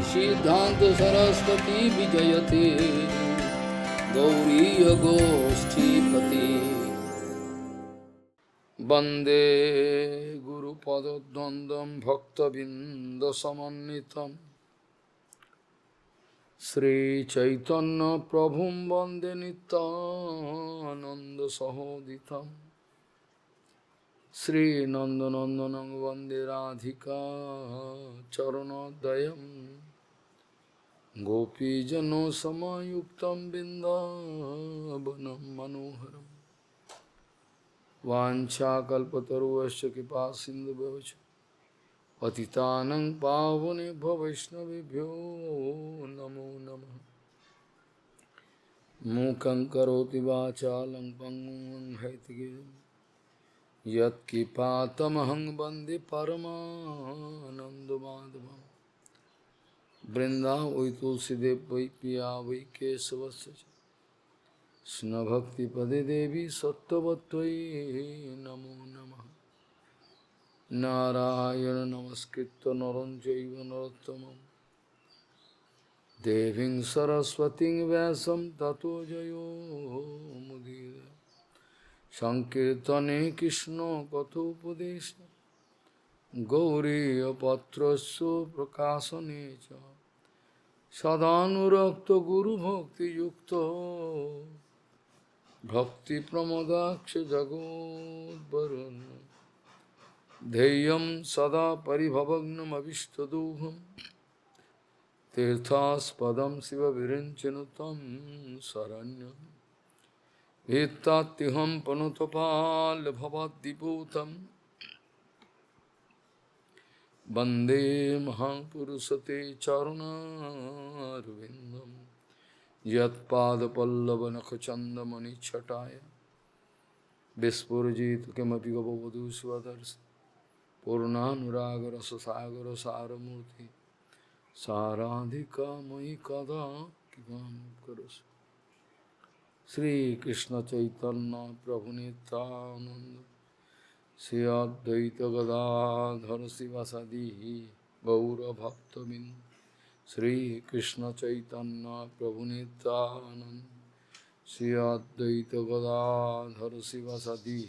सिद्धांत सरस्वती विजयते गौरी गोष्ठीपति वंदे गुरुपद्वंद्वं भक्तबिंदसमन्वितं श्रीचैतन्य प्रभुं वंदे नित्यानंद सहोदितं श्रीनंदनंदनं वंदे राधिका चरणोदयं गोपीजनों समायुक्तं बिन्दावनं मनोहरम् वाञ्छाकल्पतरुश्च कृपा सिन्धुभ्यश्च पतितानं पावनेभ्यो वैष्णवेभ्यो नमो नमः। मूकं करोति वाचालं पङ्गुं लङ्घयितगिरिं यत्किपातमहं वन्दे परमानन्दमाधवम्। वृन्दावै तुलसीदेव वै पिया वै केशवस्य च कृष्णभक्तिपदे देवी सत्त्ववत्त्वयि नमो नमः। नारायण नमस्कृत्य नरं चैव नरोत्तमं देवीं सरस्वतीं व्यासं ततो जयो मुदीरये। संकीर्तने कृष्ण कथोपदेशे गौरीयपत्रस्य प्रकाशने च सदानुरक्तो गुरुभक्तियुक्तो भक्तिप्रमोदाक्ष जगोद्वरुन् ध्येयं सदा परिभवग्नमभिष्टदोहं तीर्थास्पदं शिवविरिञ्चनुतं शरण्यं एतात्यहं पनुतपाल्भवद्दिपूतं वन्दे महापुरुषते चरुणारविन्दं यत्पादपल्लवनखचन्दमणिच्छटाय विस्फुरजित किमपि गपवधू स्वदर्शि पूर्णानुरागरससागर सारमूर्ति साराधिका मयि कदा कृपां करोषि। श्रीकृष्ण चैतन्य प्रभु नित्यानंद श्री अद्वैत गदाधर शिवासादि गौरभक्तबिंद श्रीकृष्ण चैतन्य प्रभु नित्यानंद श्री अद्वैत गदाधर शिवासादि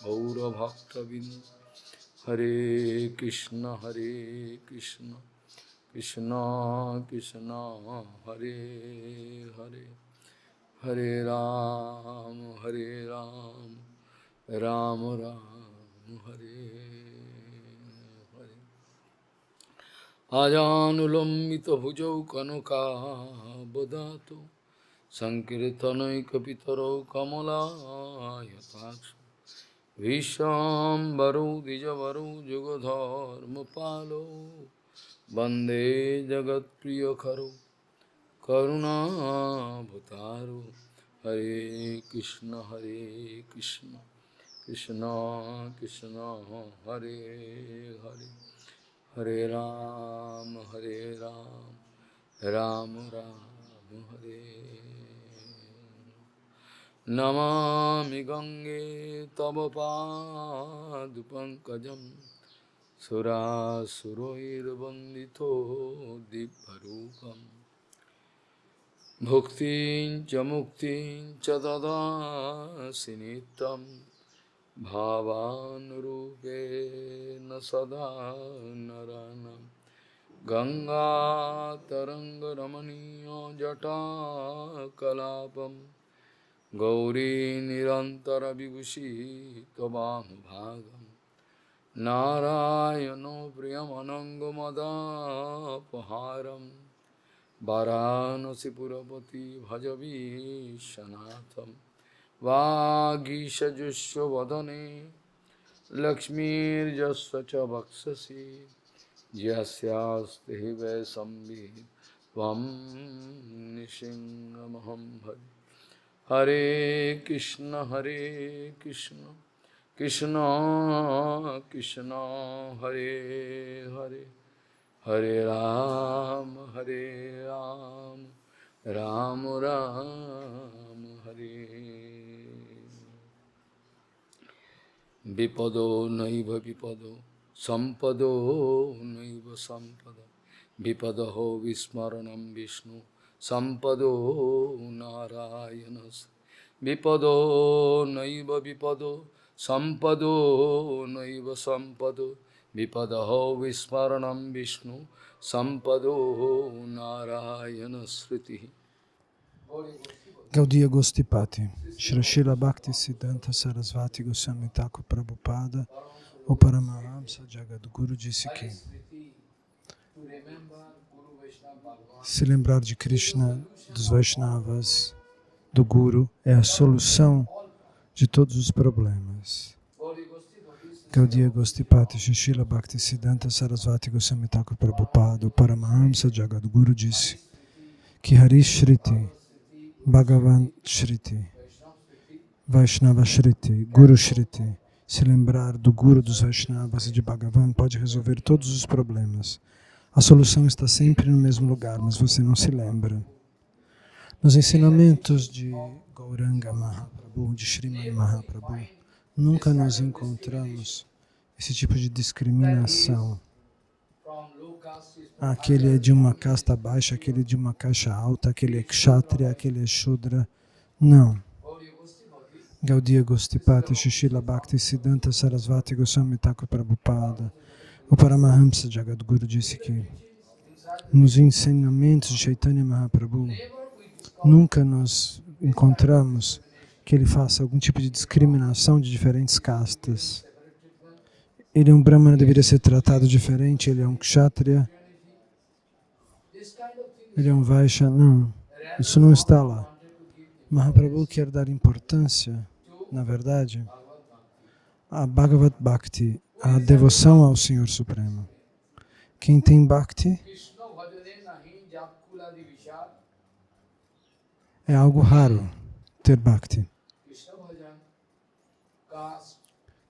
गौरभक्तबिंद। हरे कृष्ण कृष्ण कृष्ण हरे हरे हरे राम राम राम हरे हरे। आजानुलम्बित भुजौ कनकावदातो संकीर्तनैकपितरौ कमलायताक्ष विश्वाम्बरौ द्विजवरौ जुगधर्मपालौ वन्दे जगत्प्रियकरौ करुणाभतारो। हरे कृष्ण कृष्ण कृष्ण हरे हरे हरे राम राम राम हरे। नमामि गंगे तव पादपङ्कजं सुरासुरैर्वन्दितो दिव्यरूपं भुक्तिं च मुक्तिं च ददासि नित्यं भावानुरूपेण सदा नरानं। गंगातरङ्गरमणीयो जटाकलापं गौरी निरन्तरविभूषि त्वमभागं नारायणो प्रियमनङ्गमदापहारं वाराणसीपुरपति भजवीशनाथं। वागीशजुष्वदने लक्ष्मीर्यस्य च वक्षसि यस्यास्ति हृदये संवित् त्वं नृसिंहमहं भजे। हरे कृष्ण कृष्ण कृष्ण हरे हरे हरे राम राम राम हरे। विपदो नैव विपदो संपदो नैव संपदा Vipadaho Vismaranam Vishnu Sampado Narayanas Vipado Naiva Vipado Sampado Naiva Sampado Vipadaho Vismaranam Vishnu Sampado Narayana Sriti. Gaudiya Gostipati, Srila Bhakti Siddhanta Sarasvati Goswami Thakur Prabhupada, o Paramahamsa Jagadguru disse que se lembrar de Krishna, dos Vaishnavas, do Guru, é a solução de todos os problemas. Gaudiya Gostipati, Srila Bhakti Siddhanta Sarasvati Goswami Thakur Prabhupada, o Paramahamsa Jagadguru disse que Hari Shriti, Bhagavan Shriti, Vaishnava Shriti, Guru Shriti, se lembrar do Guru dos Vaishnavas e de Bhagavan pode resolver todos os problemas. A solução está sempre no mesmo lugar, mas você não se lembra. Nos ensinamentos de Gauranga Mahaprabhu, de Srimad Mahaprabhu, nunca nós encontramos esse tipo de discriminação. Aquele é de uma casta baixa, aquele é de uma caixa alta, aquele é kshatriya, aquele é shudra. Não. Gaudiya Gostipati, Srila Bhakti Siddhanta Sarasvati Goswami Thakur Prabhupada, o Paramahamsa Jagadguru disse que nos ensinamentos de Chaitanya Mahaprabhu nunca nós encontramos que ele faça algum tipo de discriminação de diferentes castas. Ele é um Brahmana, deveria ser tratado diferente, ele é um Kshatriya, ele é um Vaishya, não, isso não está lá. Mahaprabhu quer dar importância, na verdade, a Bhagavad Bhakti, a devoção ao Senhor Supremo. Quem tem Bhakti é algo raro ter Bhakti.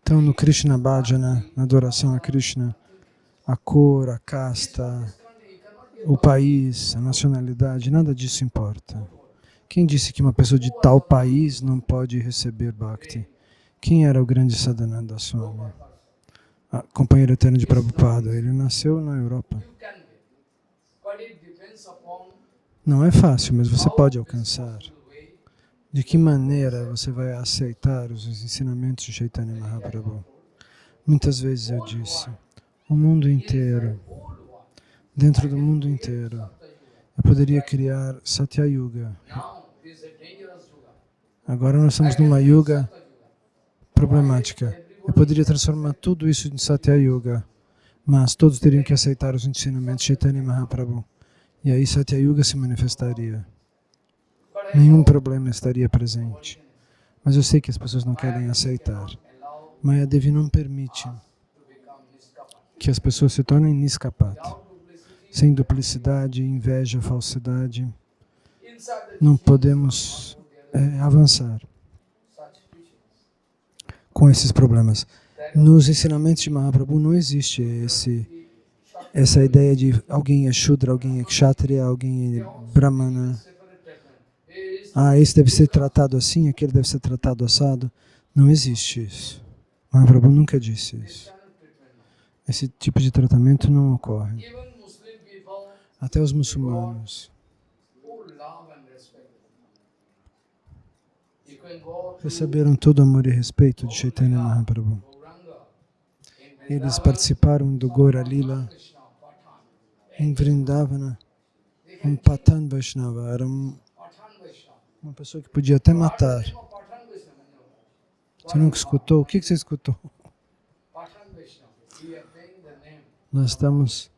Então, no Krishna Bhajana, na adoração a Krishna, a cor, a casta, o país, a nacionalidade, nada disso importa. Quem disse que uma pessoa de tal país não pode receber Bhakti? Quem era o grande Sadananda Swami? A companheiro eterno de Prabhupada, ele nasceu na Europa. Não é fácil, mas você pode alcançar. De que maneira você vai aceitar os ensinamentos de Chaitanya Mahaprabhu? Muitas vezes eu disse, o mundo inteiro, dentro do mundo inteiro, eu poderia criar Satya Yuga. Agora nós estamos numa Yuga problemática. Eu poderia transformar tudo isso em Satya Yuga, mas todos teriam que aceitar os ensinamentos de Chaitanya Mahaprabhu. E aí Satya Yuga se manifestaria. Nenhum problema estaria presente. Mas eu sei que as pessoas não querem aceitar. Mayadevi não permite que as pessoas se tornem niskapata. Sem duplicidade, inveja, falsidade, não podemos avançar com esses problemas. Nos ensinamentos de Mahaprabhu não existe essa ideia de alguém é Shudra, alguém é Kshatriya, alguém é Brahmana. Esse deve ser tratado assim, aquele deve ser tratado assado. Não existe isso. Mahaprabhu nunca disse isso. Esse tipo de tratamento não ocorre. Até os muçulmanos receberam todo o amor e respeito de Chaitanya Mahaprabhu. Eles participaram do Gaura Lila em Vrindavana. Um Patan Vaishnava era uma pessoa que podia até matar. Você nunca escutou? O que você escutou? Nós estamos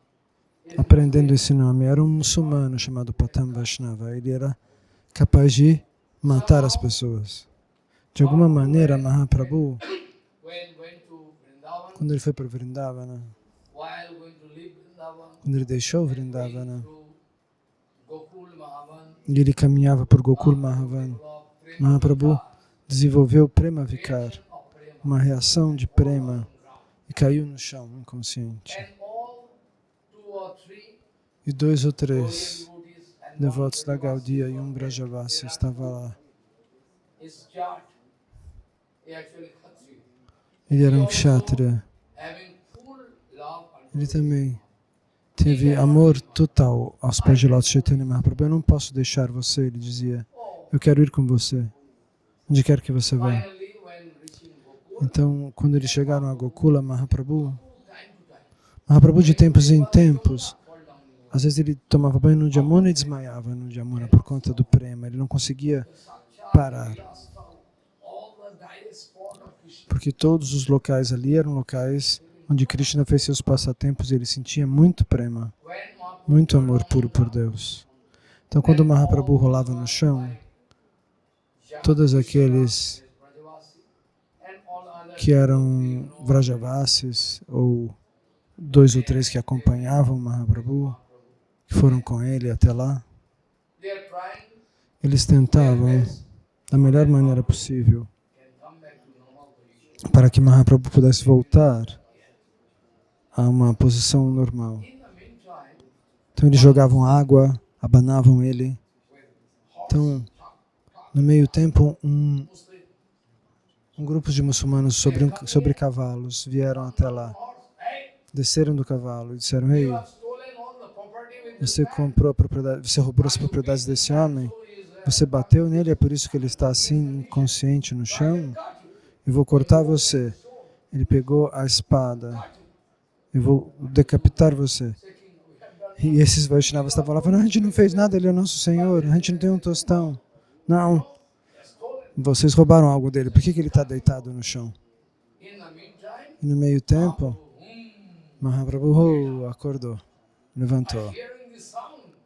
aprendendo esse nome. Era um muçulmano chamado Patan Vaishnava. Ele era capaz de matar as pessoas. De alguma maneira, Mahaprabhu, quando ele foi para Vrindavana, quando ele deixou Vrindavana, e ele caminhava por Gokul Mahavan, Mahaprabhu desenvolveu Prema Vikar, uma reação de Prema, e caiu no chão, inconsciente. E 2 ou 3 devotos da Gaudiya e um Brajavasi estavam lá. Ele era um Kshatriya. Ele também teve amor total aos pés de Lord Chaitanya Mahaprabhu. Eu não posso deixar você, ele dizia. Eu quero ir com você, onde quer que você vá. Então, quando eles chegaram a Gokula, Mahaprabhu de tempos em tempos, às vezes ele tomava banho no Jamuna e desmaiava no Jamuna por conta do prema. Ele não conseguia parar. Porque todos os locais ali eram locais onde Krishna fez seus passatempos e ele sentia muito prema, muito amor puro por Deus. Então, quando Mahaprabhu rolava no chão, todos aqueles que eram Vrajavasis, ou 2 ou 3 que acompanhavam Mahaprabhu, que foram com ele até lá, eles tentavam, da melhor maneira possível, para que Mahaprabhu pudesse voltar a uma posição normal. Então eles jogavam água, abanavam ele. Então, no meio tempo, um grupo de muçulmanos sobre cavalos vieram até lá. Desceram do cavalo e disseram: "Ei, você comprou a propriedade, você roubou as propriedades desse homem? Você bateu nele, é por isso que ele está assim inconsciente no chão? Eu vou cortar você." Ele pegou a espada. "Eu vou decapitar você." E esses Vaishnavas estavam lá falando: "A gente não fez nada, ele é nosso Senhor, a gente não tem um tostão." "Não, vocês roubaram algo dele, por que ele está deitado no chão?" E no meio tempo, Mahaprabhu acordou, levantou.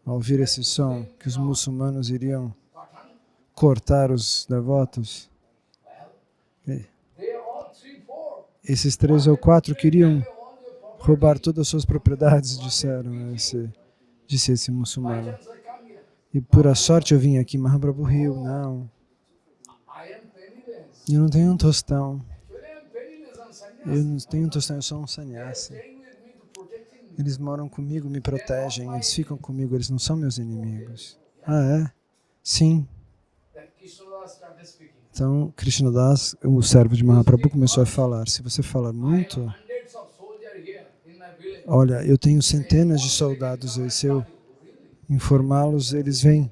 Ao ouvir esse som, que os muçulmanos iriam cortar os devotos, esses 3 ou 4 queriam roubar todas as suas propriedades, disse esse muçulmano. "E por a sorte eu vim aqui." Mahaprabhu riu: "Não, eu não tenho um tostão. Eu não tenho um tostão, eu sou um sannyasi. Eles moram comigo, me protegem, eles ficam comigo, eles não são meus inimigos." "Ah, é?" "Sim." Então, Krishnadas, o servo de Mahaprabhu, começou a falar: "Se você falar muito, olha, eu tenho centenas de soldados aí, se eu informá-los, eles vêm,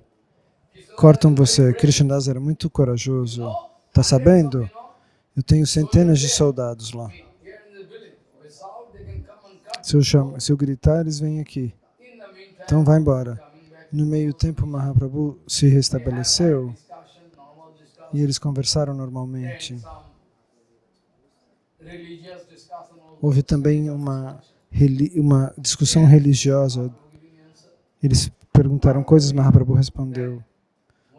cortam você." Krishnadas era muito corajoso. "Tá sabendo? Eu tenho centenas de soldados lá. Se eu gritar, eles vêm aqui. Então vai embora." No meio tempo, Mahaprabhu se restabeleceu e eles conversaram normalmente. Houve também uma discussão religiosa. Eles perguntaram coisas, Mahaprabhu respondeu.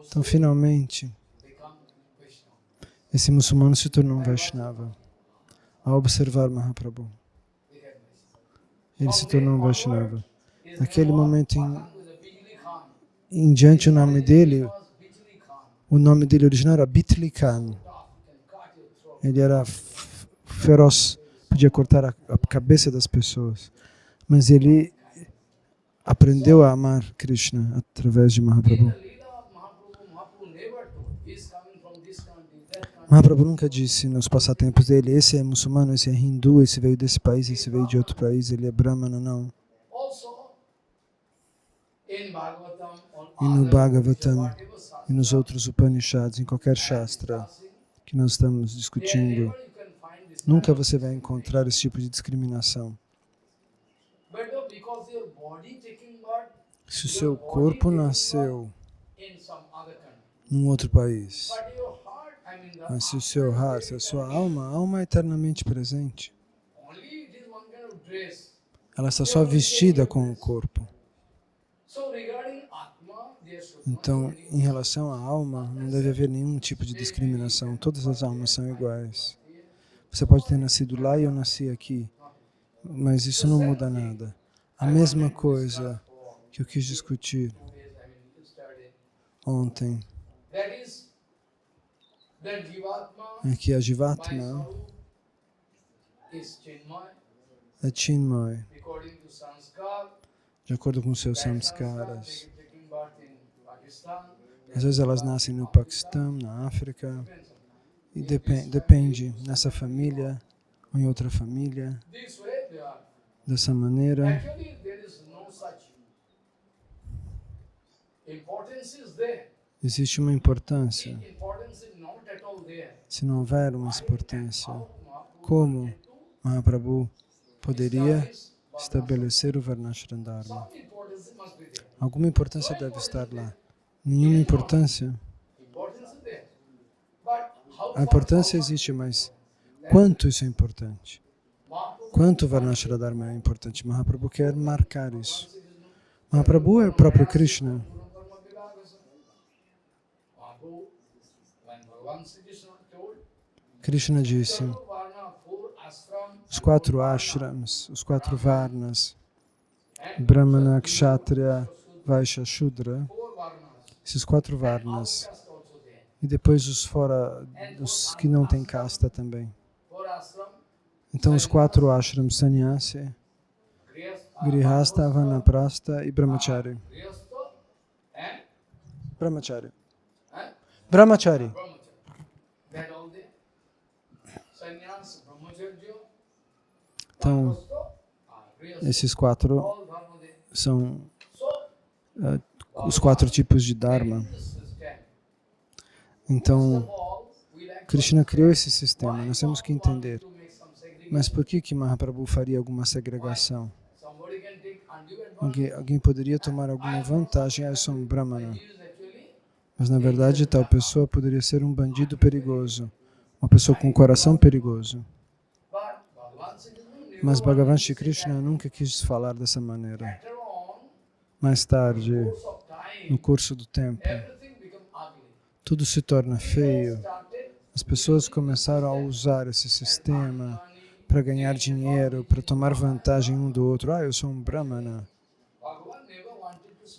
Então, finalmente, esse muçulmano se tornou um Vaishnava. Ao observar Mahaprabhu, ele se tornou um Vaishnava. Naquele momento em diante, o nome dele original era Bitli Khan. Ele era feroz, podia cortar a cabeça das pessoas. Mas ele aprendeu a amar Krishna através de Mahaprabhu. Mahaprabhu nunca disse nos passatempos dele: esse é muçulmano, esse é hindu, esse veio desse país, esse veio de outro país, ele é brahmana, não. E no Bhagavatam e nos outros Upanishads, em qualquer Shastra que nós estamos discutindo, nunca você vai encontrar esse tipo de discriminação. Se o seu corpo nasceu num outro país, mas se o seu heart, se a sua alma é eternamente presente, ela está só vestida com o corpo. Então, em relação à alma, não deve haver nenhum tipo de discriminação. Todas as almas são iguais. Você pode ter nascido lá e eu nasci aqui, mas isso não muda nada. A mesma coisa que eu quis discutir ontem é que a Jivatma é Chinmay, de acordo com seus samskaras. Às vezes elas nascem no Paquistão, na África, e depende nessa família ou em outra família. Dessa maneira, Existe uma importância. Se não houver uma importância, como Mahaprabhu poderia estabelecer o Varnashram Dharma? Alguma importância deve estar lá. Nenhuma importância. A importância existe, mas quanto isso é importante? Quanto o Varnashram Dharma é importante? Mahaprabhu quer marcar isso. Mahaprabhu é o próprio Krishna. Krishna disse, os 4 ashrams, os 4 varnas, Brahmana, Kshatriya, Vaishya, Shudra, esses 4 varnas, e depois os fora, os que não têm casta também. Então os 4 ashrams, Sannyasi, Grihastha, Vanaprastha e Brahmachari. Brahmachari. Brahmachari. Então, esses 4 são os 4 tipos de Dharma. Então, Krishna criou esse sistema, nós temos que entender. Mas por que Mahaprabhu faria alguma segregação? Alguém poderia tomar alguma vantagem, eu sou um Brahmana. Mas na verdade tal pessoa poderia ser um bandido perigoso, uma pessoa com um coração perigoso. Mas Bhagavan Shri Krishna nunca quis falar dessa maneira. Mais tarde, no curso do tempo, tudo se torna feio. As pessoas começaram a usar esse sistema para ganhar dinheiro, para tomar vantagem um do outro. Eu sou um Brahmana.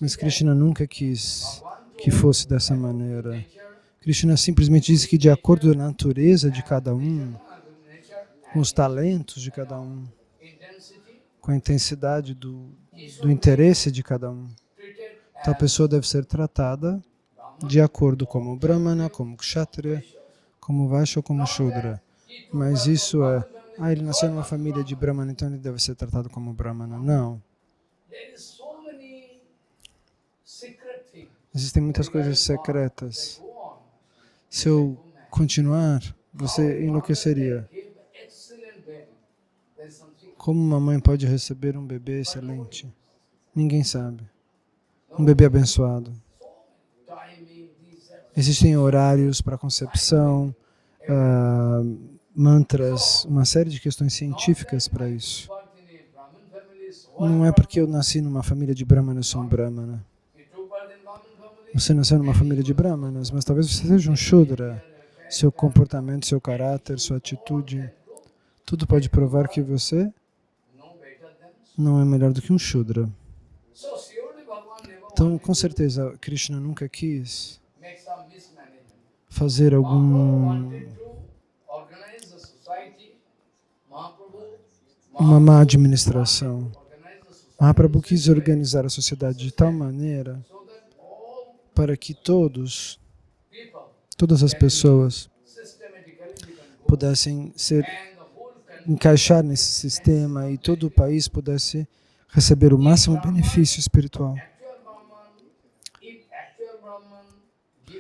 Mas Krishna nunca quis que fosse dessa maneira. Krishna simplesmente disse que de acordo com a natureza de cada um, com os talentos de cada um, com a intensidade do interesse de cada um, tal pessoa deve ser tratada de acordo como Brahmana, como Kshatriya, como Vaishya ou como Shudra. Mas isso é, ele nasceu numa família de Brahmana, então ele deve ser tratado como Brahmana. Não. Existem muitas coisas secretas. Se eu continuar, você enlouqueceria. Como uma mãe pode receber um bebê excelente? Ninguém sabe. Um bebê abençoado. Existem horários para concepção, mantras, uma série de questões científicas para isso. Não é porque eu nasci numa família de Brahmanas, eu sou um Brahmana. Você nasceu numa família de Brahmanas, mas talvez você seja um Shudra. Seu comportamento, seu caráter, sua atitude, tudo pode provar que você não é melhor do que um Shudra. Então, com certeza, Krishna nunca quis fazer uma má administração. Mahaprabhu quis organizar a sociedade de tal maneira para que todas as pessoas pudessem encaixar nesse sistema e todo o país pudesse receber o máximo benefício espiritual.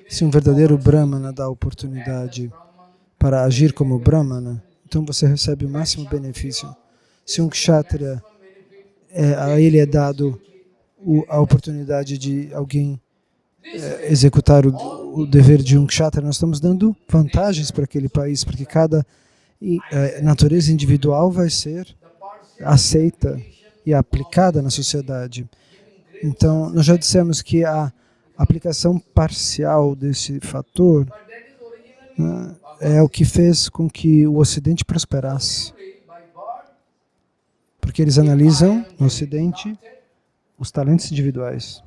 Se um verdadeiro Brahmana dá a oportunidade para agir como Brahmana, então você recebe o máximo benefício. Se um Kshatriya, a ele é dado a oportunidade de alguém executar o dever de um Kshatriya, nós estamos dando vantagens para aquele país, porque cada natureza individual vai ser aceita e aplicada na sociedade. Então, nós já dissemos que a aplicação parcial desse fator é o que fez com que o Ocidente prosperasse. Porque eles analisam, no Ocidente, os talentos individuais.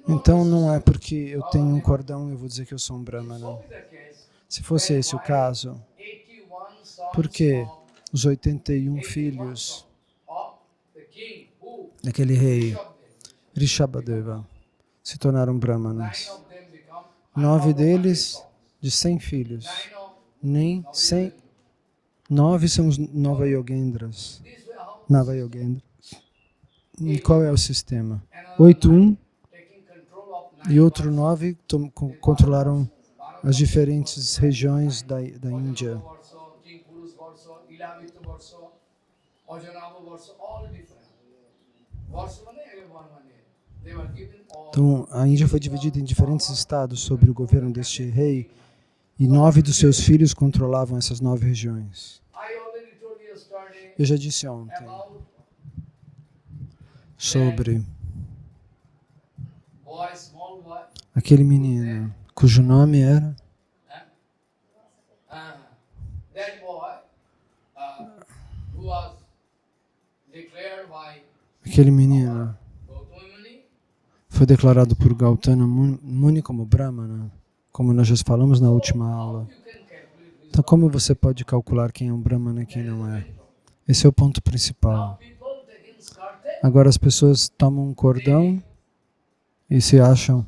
Então, não é porque eu tenho um cordão e eu vou dizer que eu sou um Brahmana. Se fosse esse o caso, por que os 81 filhos daquele rei, Rishabhadeva, se tornaram Brahmanas? 9 deles de 100 filhos. Nem 100, 9 são os Navayogendras. E qual é o sistema? 8, 1, E outros 9 controlaram as diferentes regiões da Índia. Então, a Índia foi dividida em diferentes estados sob o governo deste rei, e 9 dos seus filhos controlavam essas 9 regiões. Eu já disse ontem sobre aquele menino cujo nome era aquele menino foi declarado por Gautama Muni como Brahmana, como nós já falamos na última aula. Então, como você pode calcular quem é um Brahmana e quem não é? Esse é o ponto principal. Agora as pessoas tomam um cordão e se acham,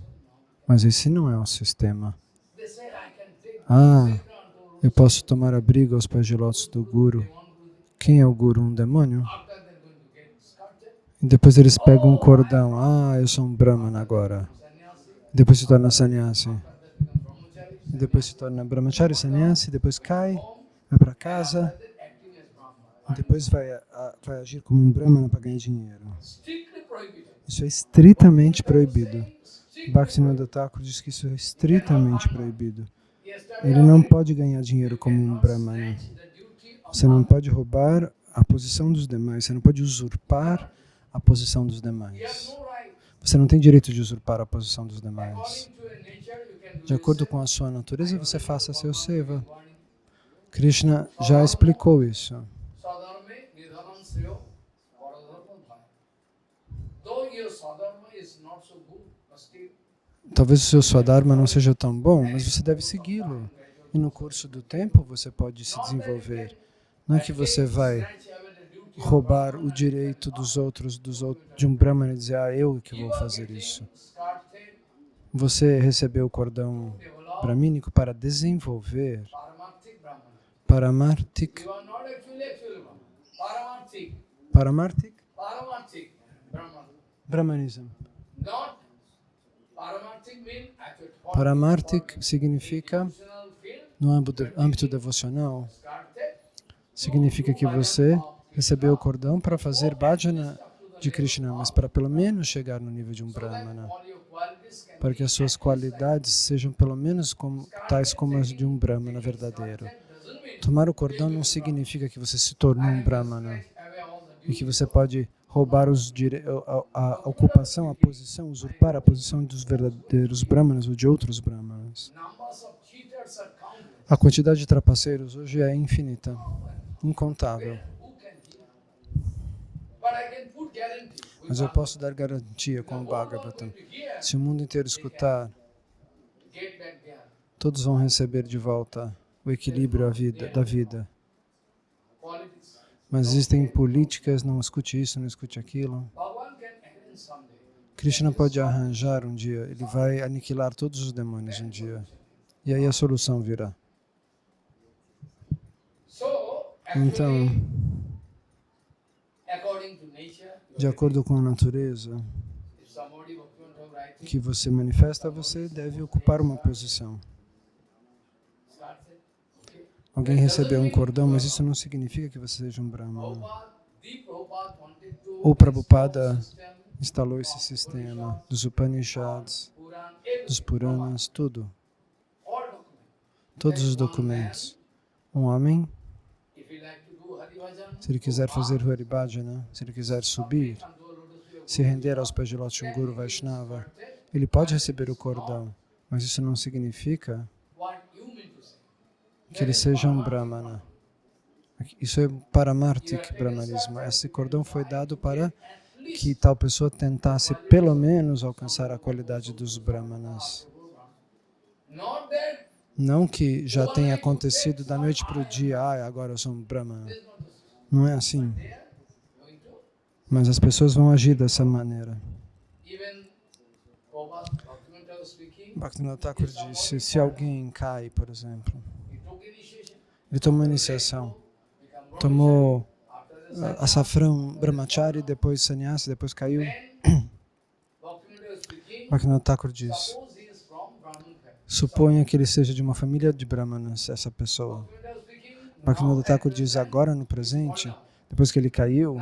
mas esse não é o sistema. Ah, eu posso tomar abrigo aos pés de lótus do Guru. Quem é o Guru? Um demônio? E depois eles pegam um cordão. Ah, eu sou um Brahmana agora. Depois se torna sannyasi. E depois se torna brahmachari, sannyasi, depois cai, vai para casa. E depois vai agir como um Brahmana para ganhar dinheiro. Isso é estritamente proibido. Bhaktivinoda Thakur diz que isso é estritamente proibido. Ele não pode ganhar dinheiro como um Brahmana. Você não pode roubar a posição dos demais. Você não pode usurpar a posição dos demais. Você não tem direito de usurpar a posição dos demais. De acordo com a sua natureza, você faça seu seva. Krishna já explicou isso. Talvez o seu Swadharma não seja tão bom, mas você deve segui-lo. E no curso do tempo você pode se desenvolver. Não é que você vai roubar o direito dos outros, de um Brahmana e dizer, eu que vou fazer isso. Você recebeu o cordão brahmínico para desenvolver Paramartik. Paramartik? Brahmanism. Paramartik significa, no âmbito devocional, significa que você recebeu o cordão para fazer bhajana de Krishna, mas para pelo menos chegar no nível de um Brahmana, para que as suas qualidades sejam pelo menos tais como as de um Brahmana verdadeiro. Tomar o cordão não significa que você se tornou um Brahmana e que você pode roubar a ocupação, a posição, usurpar a posição dos verdadeiros Brahmanas ou de outros Brahmanas. A quantidade de trapaceiros hoje é infinita, incontável. Mas eu posso dar garantia com o Bhagavatam. Se o mundo inteiro escutar, todos vão receber de volta o equilíbrio da vida. Mas existem políticas, não escute isso, não escute aquilo. Krishna pode arranjar um dia, ele vai aniquilar todos os demônios um dia. E aí a solução virá. Então, de acordo com a natureza que você manifesta, você deve ocupar uma posição. Alguém recebeu um cordão, mas isso não significa que você seja um Brahmana. O Prabhupada instalou esse sistema dos Upanishads, dos Puranas, tudo. Todos os documentos. Um homem, se ele quiser fazer Hari Bhajana, se ele quiser subir, se render aos pés de Lótus Guru Vaishnava, ele pode receber o cordão, mas isso não significa que ele seja um Brahmana. Isso é Paramartik Brahmanismo. Esse cordão foi dado para que tal pessoa tentasse pelo menos alcançar a qualidade dos Brahmanas. Não que já tenha acontecido da noite para o dia, agora eu sou um Brahmana. Não é assim. Mas as pessoas vão agir dessa maneira. Bhaktivinoda Thakur disse, se alguém cai, por exemplo, ele tomou iniciação, tomou açafrão brahmachari, depois sannyasi, depois caiu. Bhaktivinoda Thakur diz, suponha que ele seja de uma família de brahmanas, essa pessoa. Bhaktivinoda Thakur diz, agora no presente, depois que ele caiu,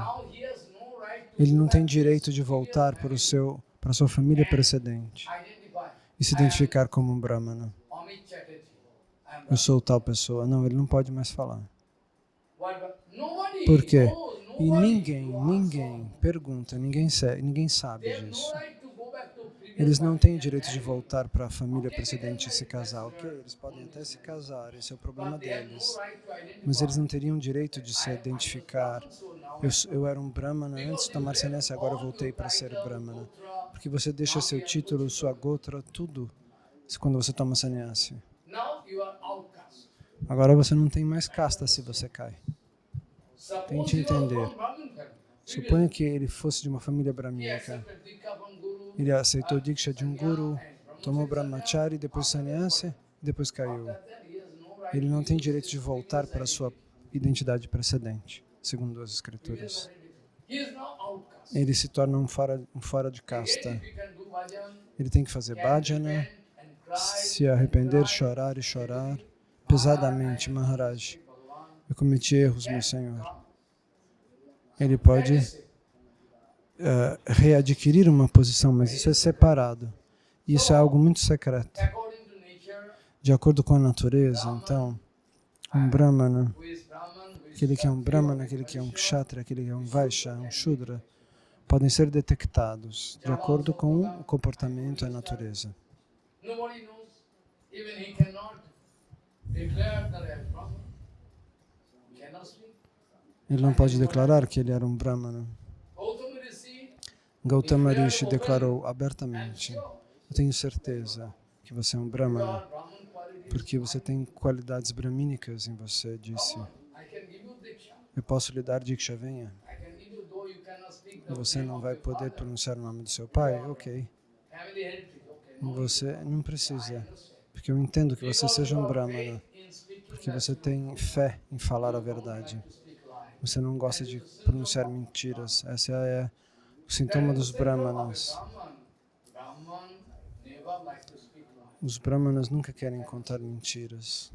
ele não tem direito de voltar para a sua família precedente e se identificar como um brahmana. Eu sou tal pessoa. Não, ele não pode mais falar. Por quê? E ninguém pergunta, ninguém sabe disso. Eles não têm o direito de voltar para a família precedente e se casar. Ok, eles podem até se casar, esse é o problema deles. Mas eles não teriam direito de se identificar. Eu era um brahmana antes de tomar sannyasa, agora eu voltei para ser brahmana. Porque você deixa seu título, sua gotra, tudo, quando você toma sannyasa. Agora você não tem mais casta se você cai. Tente entender. Suponha que ele fosse de uma família brahmínica. Ele aceitou Diksha de um guru, tomou brahmachari, depois sannyasa, depois caiu. Ele não tem direito de voltar para a sua identidade precedente, segundo as escrituras. Ele se torna um fora de casta. Ele tem que fazer bhajana, se arrepender, chorar e chorar pesadamente. Maharaj, eu cometi erros, meu Senhor. Ele pode readquirir uma posição, mas isso é separado. Isso é algo muito secreto. De acordo com a natureza, então, um brahmana, aquele que é um brahmana, aquele que é um kshatriya, aquele que é um vaishya, um shudra, podem ser detectados de acordo com o comportamento e a natureza. Ele não pode declarar que ele era um brahmana. Gautama Rishi declarou abertamente, eu tenho certeza que você é um brahmana, porque você tem qualidades brahmínicas em você, disse. Eu posso lhe dar Diksha, venha. Você não vai poder pronunciar o nome do seu pai? Ok. Você não precisa, porque eu entendo que você seja um brahmana, porque você tem fé em falar a verdade. Você não gosta de pronunciar mentiras. Essa é o sintoma dos brahmanas. Os brahmanas nunca querem contar mentiras.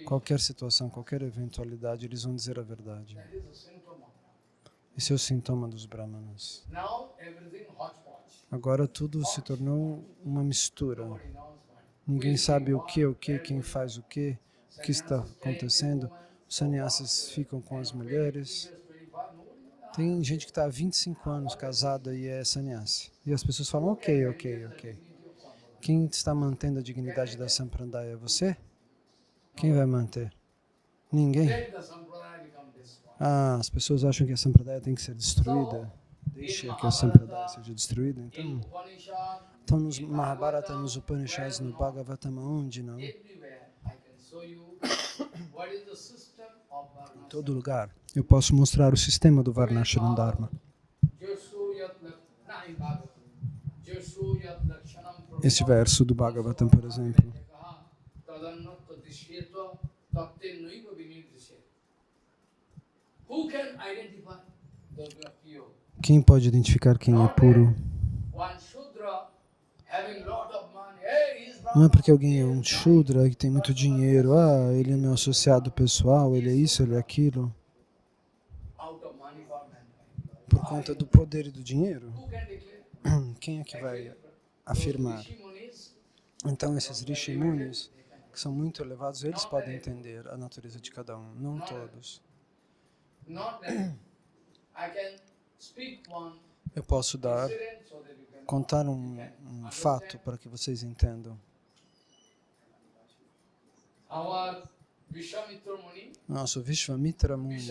Qualquer situação, qualquer eventualidade, eles vão dizer a verdade. Esse é o sintoma dos brahmanas. Agora tudo se tornou uma mistura. Ninguém sabe o que, quem faz o que está acontecendo. Os sannyasis ficam com as mulheres. Tem gente que está há 25 anos casada e é sannyasi. E as pessoas falam, ok. Quem está mantendo a dignidade da Sampradaya? Você? Quem vai manter? Ninguém. As pessoas acham que a Sampradaya tem que ser destruída. Deixe que a Sampradaya seja destruída. Então nos Mahabharata, nos Upanishads, no Bhagavatam, onde não? Em todo lugar. Eu posso mostrar o sistema do Varnashram Dharma. Esse verso do Bhagavatam, por exemplo. Quem pode identificar quem é puro? Não é porque alguém é um Shudra que tem muito dinheiro, ele é meu associado pessoal, ele é isso, ele é aquilo. Por conta do poder e do dinheiro, quem é que vai afirmar? Então esses Rishi Munis, que são muito elevados, eles podem entender a natureza de cada um, não todos. Eu posso contar um fato para que vocês entendam. Nosso Vishvamitra Muni,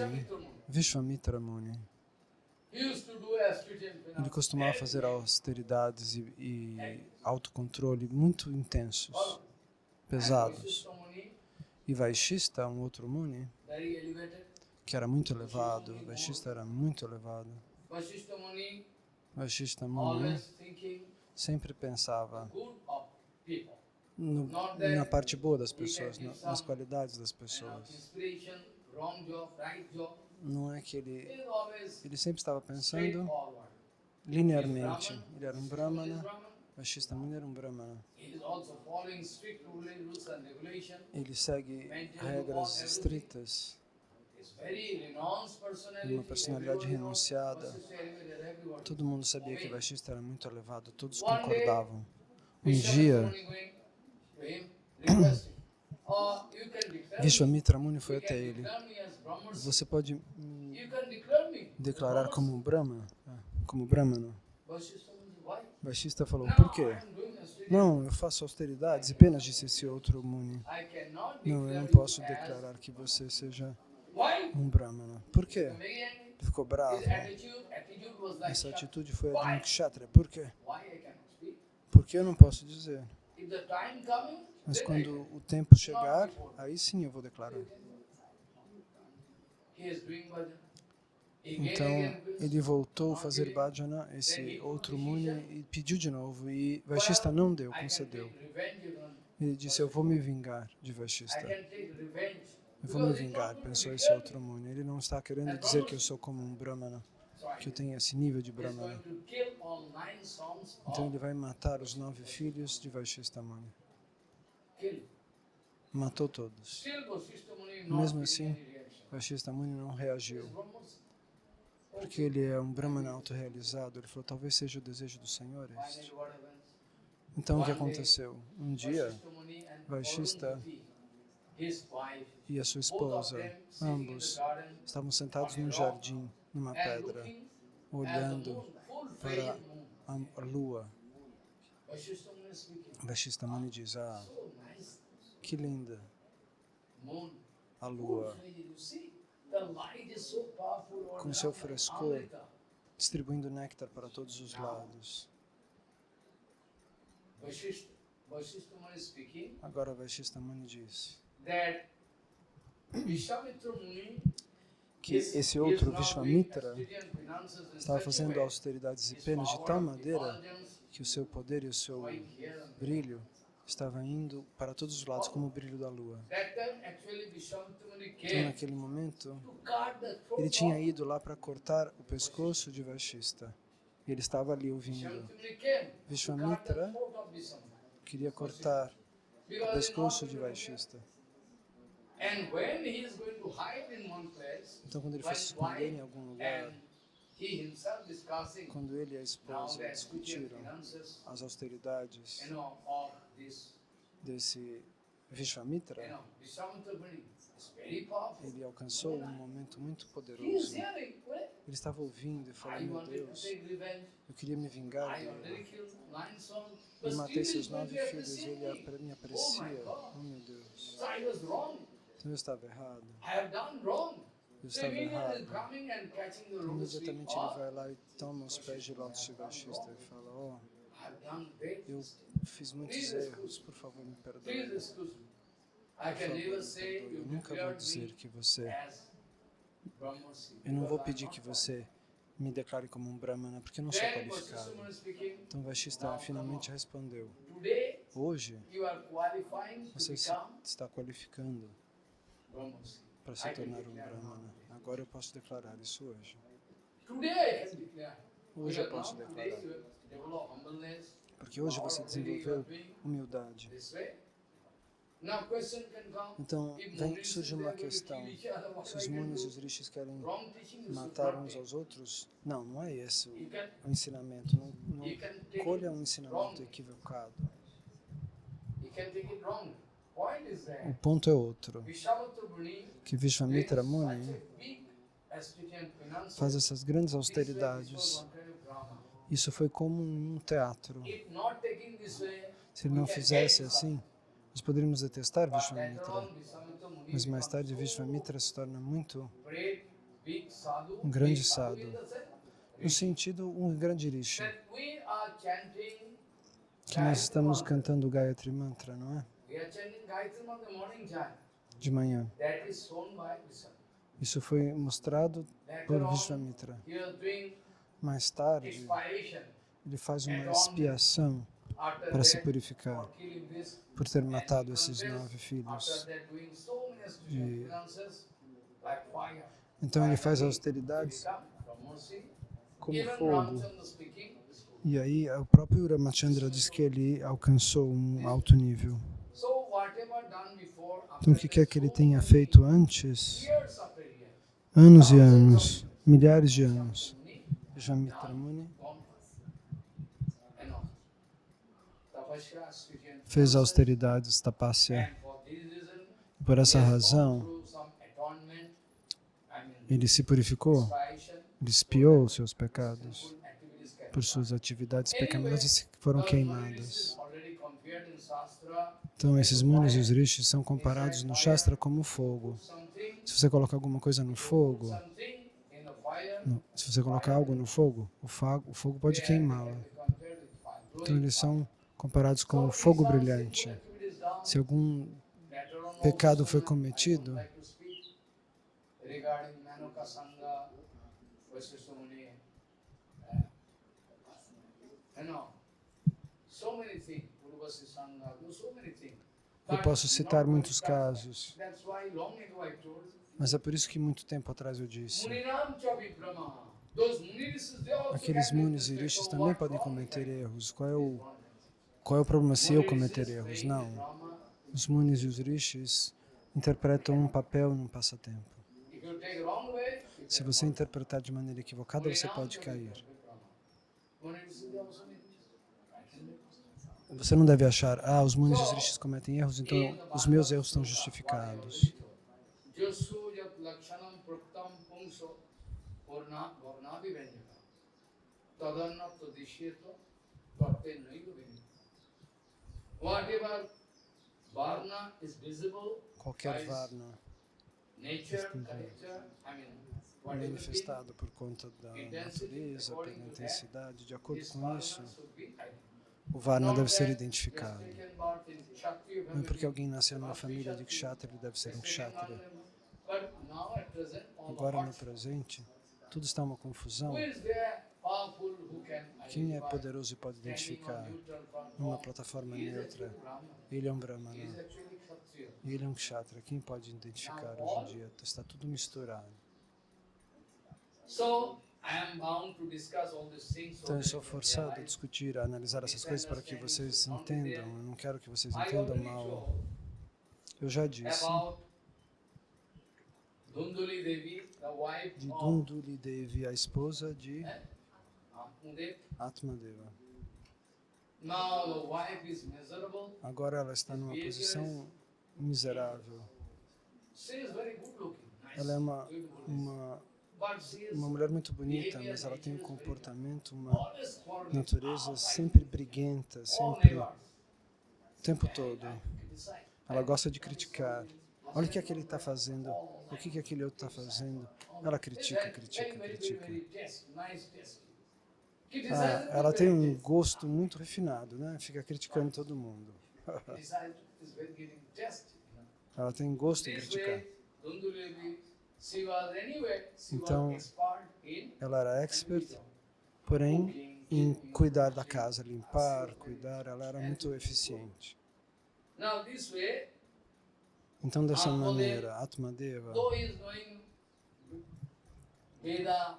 ele costumava fazer austeridades e autocontrole muito intensos, pesados. E Vaishista, um outro Muni, que era muito elevado, Vaishista era muito elevado. Vaishista Muni sempre pensava na parte boa das pessoas, nas qualidades das pessoas. Não é que ele sempre estava pensando linearmente. Ele era um Brahmana, Vashista Muni era um Brahmana. Ele segue regras estritas, uma personalidade renunciada. Todo mundo sabia que Vashista era muito elevado, todos concordavam. Um dia, Vishwamitra Muni foi até ele. Você pode me declarar como um Brahmana? Como Brahmana? Vashista falou, por quê? Não, eu faço austeridades, apenas disse esse outro Muni. Não, eu não posso declarar que você seja um Brahmana. Por quê? Ele ficou bravo. Essa atitude foi a de um Kshatriya. Por quê? Porque eu não posso dizer. Mas quando o tempo chegar, aí sim eu vou declarar. Então, ele voltou a fazer bhajana, esse outro Muni, e pediu de novo, e Vashista não deu, concedeu. Ele disse, eu vou me vingar de Vashista. Eu vou me vingar, pensou esse outro Muni. Ele não está querendo dizer que eu sou como um Brahmana, que eu tenho esse nível de Brahmana. Então ele vai matar os 9 filhos de Vashista Muni. Matou todos. Mesmo assim, Vashista Muni não reagiu. Porque ele é um Brahmana autorrealizado, ele falou, talvez seja o desejo do Senhor este. Então o que aconteceu? Um dia, Vashista e a sua esposa, ambos, estavam sentados num jardim, numa pedra, olhando para a lua. Vashista Muni diz, que linda a lua, com seu frescor, distribuindo néctar para todos os lados. Agora Vashista Muni diz que esse outro Vishwamitra estava fazendo austeridades e penas de tal maneira que o seu poder e o seu brilho estava indo para todos os lados como o brilho da lua. Então, naquele momento, ele tinha ido lá para cortar o pescoço de Vashista. E ele estava ali ouvindo. Vishwamitra queria cortar o pescoço de Vashista. Então, quando ele fosse se esconder em algum lugar, quando ele e a esposa discutiram as austeridades desse Vishwamitra, ele alcançou um momento muito poderoso. Ele estava ouvindo e falando, meu Deus, eu queria me vingar dele. Eu matei seus 9 filhos e ele me aprecia. Oh, meu Deus. Então eu estava errado. Eu estava errado. Imediatamente ele vai lá e toma os pés de Lótus de Vashista e fala, eu fiz muitos erros, por favor me perdoe. Por favor, me perdoe. Eu nunca vou dizer que você... Eu não vou pedir que você me declare como um Brahmana, porque eu não sou qualificado. Então Vashista finalmente respondeu, hoje você está qualificando para se tornar um Brahmana. Agora eu posso declarar isso hoje. Hoje eu posso declarar. Porque hoje você desenvolveu humildade. Então, surge uma questão. Se os Munis e os Rishis querem matar uns aos outros, não é esse o ensinamento. Não colha um ensinamento equivocado. O ponto é outro. Que Vishwamitra Muni faz essas grandes austeridades. Isso foi como um teatro. Se ele não fizesse assim, nós poderíamos detestar Vishwamitra, mas mais tarde Vishwamitra se torna muito um grande sadhu, no sentido um grande rishi, que nós estamos cantando o Gayatri Mantra, não é? De manhã. Isso foi mostrado por Vishwamitra. Mais tarde, ele faz uma expiação para se purificar, por ter matado esses 9 filhos. Então ele faz austeridades como Even fogo. Ramchandra speaking, E aí o próprio Ramachandra diz que ele alcançou um alto nível. so whatever done before, Então o after que quer that, que ele so tenha many feito antes, years after years, anos e anos, milhares de anos, Muni, Vishwamitra Muni gone past. You know, tapasya, speaking fez nonsense, austeridades, tapasya. and for this reason, Por essa he has gone razão, through some atonement, ele se purificou, expiation, ele expiou os seus pecados, sinful activities can por suas atividades pecaminosas que foram those Munis is queimadas. already compared in Shastra, Então esses munis e os rishis são comparados no Shastra como fogo. something, Se você colocar alguma coisa no fogo, something in the fire, se você colocar algo no fogo, o fogo pode queimá-lo. compared with fire. Então eles são comparados com o fogo brilhante. Activities done, Se algum later on pecado also, foi I cometido, would like to speak regarding Manuka Sangha, Vasishtha Muni, you know, so many things, Urvasi Sangha, so many things. eu posso citar muitos casos, That's why long ago I told you, mas é por isso que muito tempo atrás eu disse, Muninam cha vikrama. Those Munirishis, they also aqueles can make munis e mistakes. rishis So também what podem wrong cometer if I erros. Qual é o problema se eu cometer erros? Não. drama? Os munis e os rishis interpretam um papel num passatempo. If you take wrong way, you Se can você interpretar de maneira equivocada, você pode cair. Munirishis, they also make mistakes. Você não deve achar, os munis e os rishis cometem erros, então os meus erros estão justificados. Josu jat lakshanam praktam pungso varna vibhenjaka tadanna tadishyeto tatte naiva bhenjaka. Whatever varna is visible Qualquer by varna nature, character, whatever thing, manifestado por conta da natureza, pela intensidade, de acordo this com varna isso, should be identified. o varna deve ser Not identificado. that just taken birth in Kshatriya Não é porque family, alguém nasceu numa família de kshatriya, ele deve ser um kshatriya. but now at present all the Agora, no hearts. presente, tudo está uma confusão. Who is there powerful who can Quem é identify, poderoso e pode standing on identificar neutral front? numa No, plataforma he is neutra? actually Brahman. Ele é um He is brahmana. actually Kshatriya. Ele é um kshatriya. Quem pode identificar hoje em dia? Está tudo misturado. So I am bound to discuss all these things. Então eu So sou that forçado a discutir, a analisar essas coisas para que vocês entendam. Eu não quero que vocês entendam mal. Eu já disse about Dhunduli Devi, the wife de of Dunduli Devi, a esposa de Atmadev. Atmadeva. Now the wife is miserable. Agora ela está numa posição miserável. She is very good looking, nice, Ela é beautiful. uma, But she is uma mulher muito bonita, mas ela tem um comportamento, uma always quarreling. natureza sempre briguenta, All sempre, neighbors o tempo todo. criticize. Ela gosta de criticar. Olha o que aquele está fazendo, o que aquele outro está fazendo. Ela critica, critica, critica. Very taste, nice taste. Ela tem um gosto muito refinado, né? Fica criticando todo mundo. Criticize is very getting taste. Ela tem gosto em This criticar. way, Dhunduli, she was anyway, she Então, was expert in ela era expert, porém, em cuidar da casa, limpar, cuidar, ela era muito eficiente. Now this way, Então, dessa maneira, Atmadeva, though he is knowing Veda,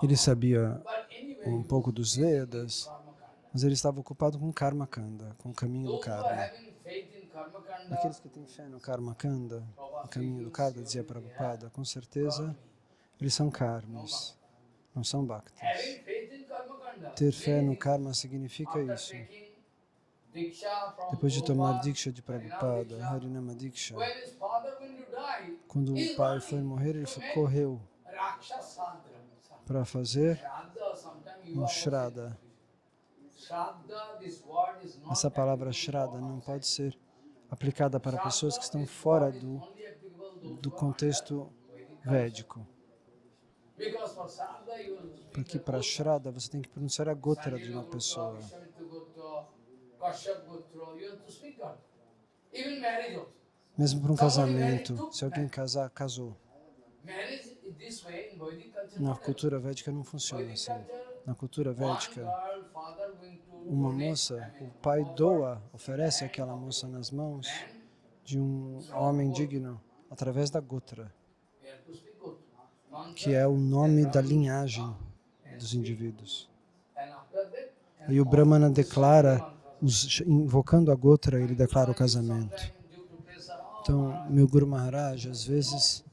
ele sabia but anyway, um pouco dos Vedas, Karma Kanda. mas ele estava ocupado com Karma Kanda, com o caminho do Those who are Karma. having faith in Karma Kanda, Aqueles que têm fé no Karma Kanda, no caminho do Karma, dizia Prabhupada, com certeza eles são karmas, não são bhaktas. having faith in Karma Kanda, Ter fé no Karma significa after isso. taking Diksha from Depois de tomar Prabhupada, Diksha de Prabhupada, Harinama Diksha, when his father going to die, quando o pai foi morrer, ele correu Rakshasandra. para fazer Shraddha, sometimes you um are Shraddha. Shraddha, this word is not Essa palavra applicable Shraddha to não outside. pode ser aplicada para pessoas que estão Shraddha, fora this word is only applicable to those do who are contexto under Vedic culture. védico. Because for Shraddha, you will speak Porque the para Gotra, Shraddha você tem que pronunciar a gotra de Sandila uma Gotra, pessoa. Vishwamitra Gotra, Kashyap Gotra, you have to speak that. Even marriage also. Mesmo para um casamento, se alguém casar, casou. Marriage is this way in Vedic culture. Na not cultura védica não funciona Vedic assim. culture, Na cultura one védica, girl, father going to uma donate, moça, o pai doa, oferece aquela moça nas mãos de um homem digno através da gotra, we have to speak Gotra. Mantra, que é o nome da linhagem dos indivíduos. And after that, E o Brahmana declara, invocando a Gotra, ele declara o casamento. sometime due to pressure, Então, meu Guru Maharaj, às vezes,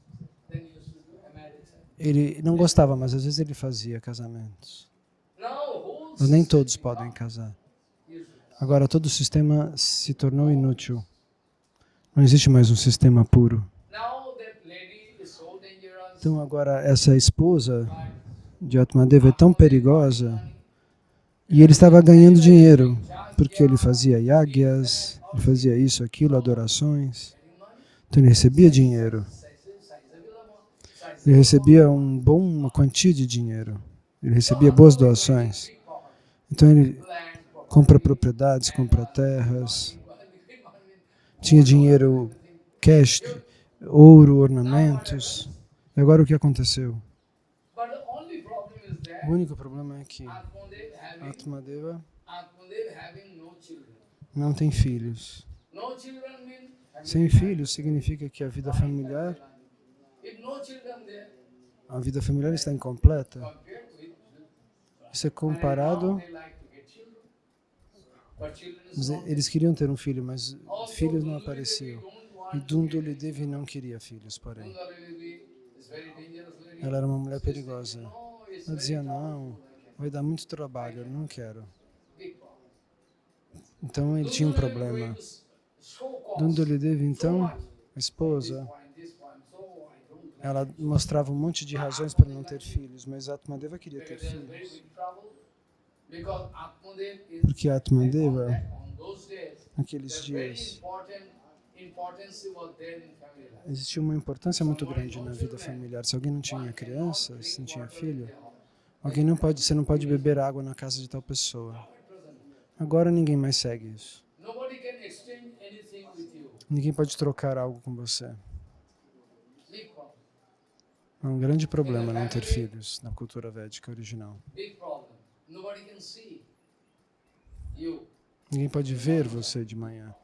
then you should do a marriage. ele não gostava, mas às vezes ele fazia casamentos. Now, whole Mas nem system todos podem casar. you should- Agora, todo o sistema se tornou inútil. Não existe mais um sistema puro. Now that lady is so dangerous. Então, agora, essa esposa de Atmadeva é tão perigosa e ele estava ganhando dinheiro, porque ele fazia yagyas, ele fazia isso, aquilo, adorações. Então, ele recebia dinheiro. Ele recebia uma quantia de dinheiro. Ele recebia boas doações. Então, ele compra propriedades, compra terras, tinha dinheiro, cash, ouro, ornamentos. E agora o que aconteceu? But the only problem is that O único problema é que Atmadev Atmadeva having no children. não tem filhos. No children mean Sem filhos significa que a vida familiar, if no children there, está incompleta. compared with Isso é comparado, they like to get children. But children is mas not. eles queriam ter um filho, mas Also, filhos não Dundu Devi apareciam. don't E want Dunduli Devi não queria filhos, porém. Dundu Devi is very dangerous lady. Ela era uma mulher perigosa. No, it's Ela very dizia, powerful, não, I can't. vai dar muito trabalho, eu não quero. Big problem. Então ele tinha um problema. So Dunduli Devi, então, much. a esposa, This point, so I don't like ela mostrava um monte de razões para não ter filhos, mas Atmadeva queria ter because there's very filhos. big trouble. Because Atmadev is Porque Atmadeva, on those days, naqueles there's very dias, importance was there in family life. existia uma importância muito grande na vida familiar. Se alguém não tinha criança, se não tinha filho, você não pode beber água na casa de tal pessoa. Agora ninguém mais segue isso. Nobody can exchange anything with you. Ninguém pode trocar algo com você. Big problem. É um grande problema não ter filhos na cultura védica original. Big problem. Nobody can see you. Ninguém pode ver você de manhã.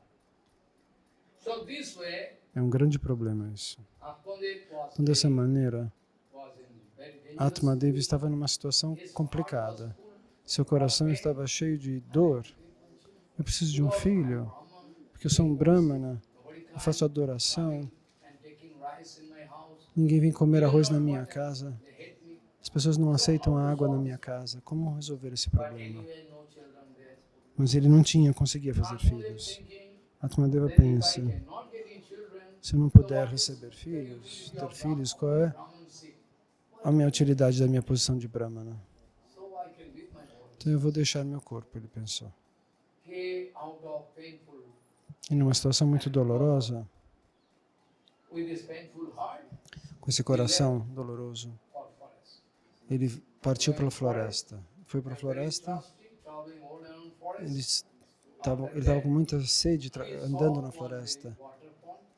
So this way, É um grande problema isso. Atmadev Então, dessa maneira, was in very dangerous. Atmadeva estava numa situação complicada. Seu coração estava cheio de dor. Eu preciso de um filho, porque eu sou um brahmana, eu faço adoração. And taking rice in my house. Ninguém vem comer arroz na minha casa. They hate me. As pessoas não aceitam a água na minha casa. Como resolver esse But problema? anyway, no children there. Mas ele conseguia fazer filhos. Thinking Atmadeva that if I pensa, cannot get in children, se eu não puder receber filhos, ter filhos, qual é Brahman sick. a minha utilidade da minha posição de brahmana? So I can leave my body. Então eu vou deixar meu corpo, ele pensou. He out of painful, E numa situação muito dolorosa, with his painful heart, com esse coração doloroso, for forest. ele partiu para a floresta. Foi para a floresta, Thirsty, traveling all around forest. ele estava com muita sede andando na floresta.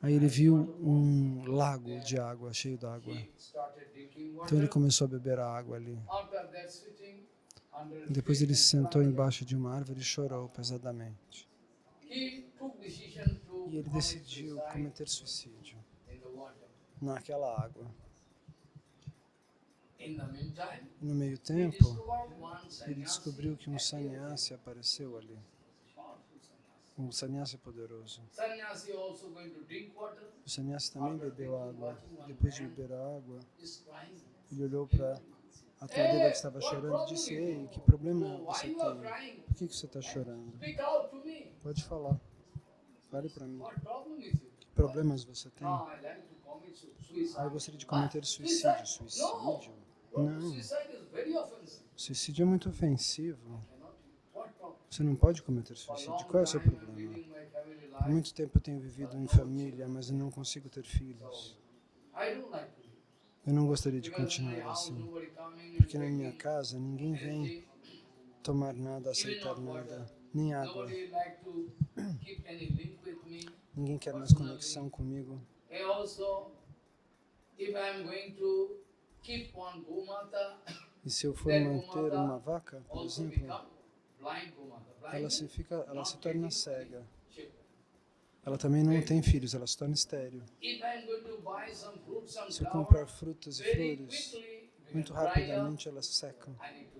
Aí ele viu um lago de água, cheio d'água. Started drinking Então water. ele começou a beber a água ali. After that, sitting under the Depois tree ele se and sentou crying. embaixo de uma árvore e chorou pesadamente. He took decision to E ele commit decidiu suicide cometer suicídio in the water. naquela água. In the meantime, E no meio he tempo, discovered one ele sannyasi. descobriu que um sannyasi apareceu ali. Um sannyasi poderoso. Sannyasi also going to drink water. O sannyasi também bebeu água. Depois de beber a água, Is crying. ele olhou para a Atmadeva que estava chorando e disse, ei, que problema você Why you are tem? crying? Por que você está chorando? Speak out to me. Pode falar. Fale para mim. What problem is it? Que problemas você tem? No, I like to commit suicide. Ah, eu gostaria de cometer suicídio. Suicídio? Não. Suicide is very offensive. Suicídio é muito ofensivo. Cannot. What problem? Você não pode cometer For suicídio. long Qual é o seu time I'm problema? living my family Por life. muito tempo eu tenho vivido em família, mas eu não consigo ter filhos. I don't like to live. Eu não gostaria de Because in my continuar house, assim. nobody coming Porque and na minha taking casa ninguém vem anything. tomar nada, aceitar nada, nem água. Nobody like to keep any link with me. Ninguém quer mais conexão comigo. And also, if I'm going to keep one Gomata, E se eu for manter uma vaca, por also exemplo, become blind Gomata. Blind ela se torna cega. sheep. Ela também não tem filhos, ela se torna estéril. If I'm going to buy some fruits and Se eu comprar flowers, frutas e very flores, quickly, muito dry up, rapidamente elas secam. I need to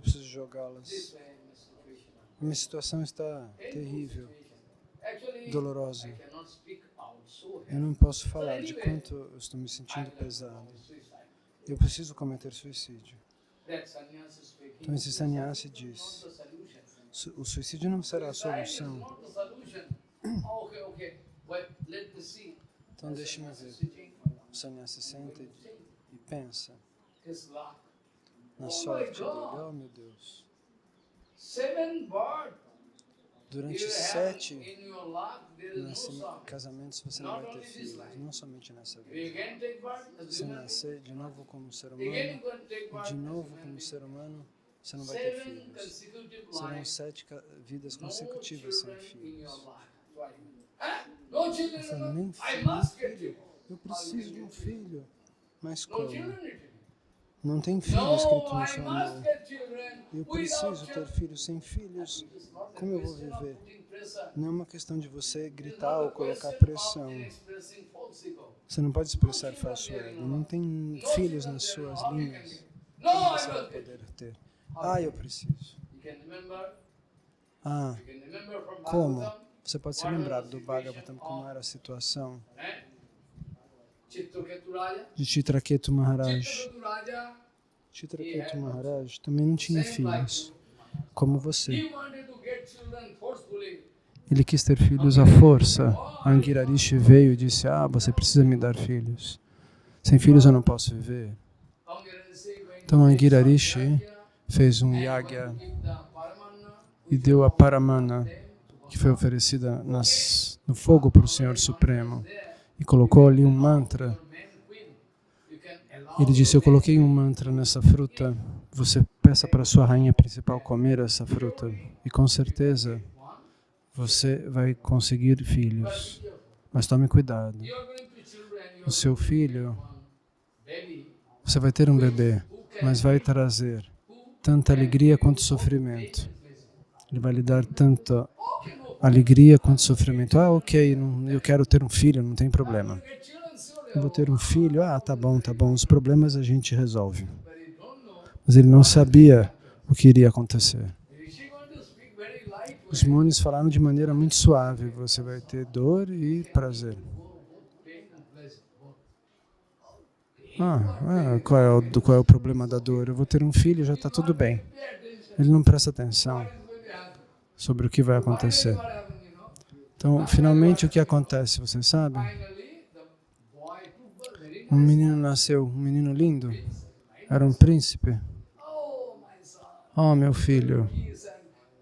preciso jogá-las. Minha situação está terrível, dolorosa. Eu não posso falar de quanto eu estou me sentindo pesado. Eu preciso cometer suicídio. Então esse sannyasi diz, o suicídio não será a solução. Então deixe-me ver. O sannyasi senta e pensa na sorte dele. Oh meu Deus. Durante 7 casamentos você não vai ter filhos, não somente nessa vida. Se nascer de novo como ser humano, e de novo como ser humano, você não vai ter filhos. Serão 7 vidas consecutivas sem filhos. Eu falo, nem filho, eu preciso de um filho. Mas como? Não tem filho escrito no seu nome. Eu preciso ter filhos. Sem filhos, como eu vou viver? Não é uma questão de você gritar ou colocar pressão. Você não pode expressar falso ego. Não tem filhos nas suas linhas. Como você vai poder ter? Eu preciso. Como? Você pode se lembrar do Bhagavatam, como era a situação de Chitraketu Maharaj. Chitraketu Maharaj também não tinha filhos, como você. Ele quis ter filhos à força. Angirarishi veio e disse, você precisa me dar filhos. Sem filhos eu não posso viver. Então Angirarishi fez um yagya e deu a paramana, que foi oferecida no fogo para o Senhor Supremo. E colocou ali um mantra. Ele disse, eu coloquei um mantra nessa fruta, você peça para a sua rainha principal comer essa fruta. E com certeza você vai conseguir filhos. Mas tome cuidado. O seu filho, você vai ter um bebê, mas vai trazer tanta alegria quanto sofrimento. Ele vai lhe dar tanta alegria quanto sofrimento. Ok, eu quero ter um filho, não tem problema. Eu vou ter um filho, tá bom, os problemas a gente resolve. Mas ele não sabia o que iria acontecer. Os munis falaram de maneira muito suave, você vai ter dor e prazer. Qual é o problema da dor? Eu vou ter um filho, já está tudo bem. Ele não presta atenção sobre o que vai acontecer. Então, finalmente, o que acontece, você sabe? Um menino nasceu, um menino lindo, era um príncipe. Oh, meu filho!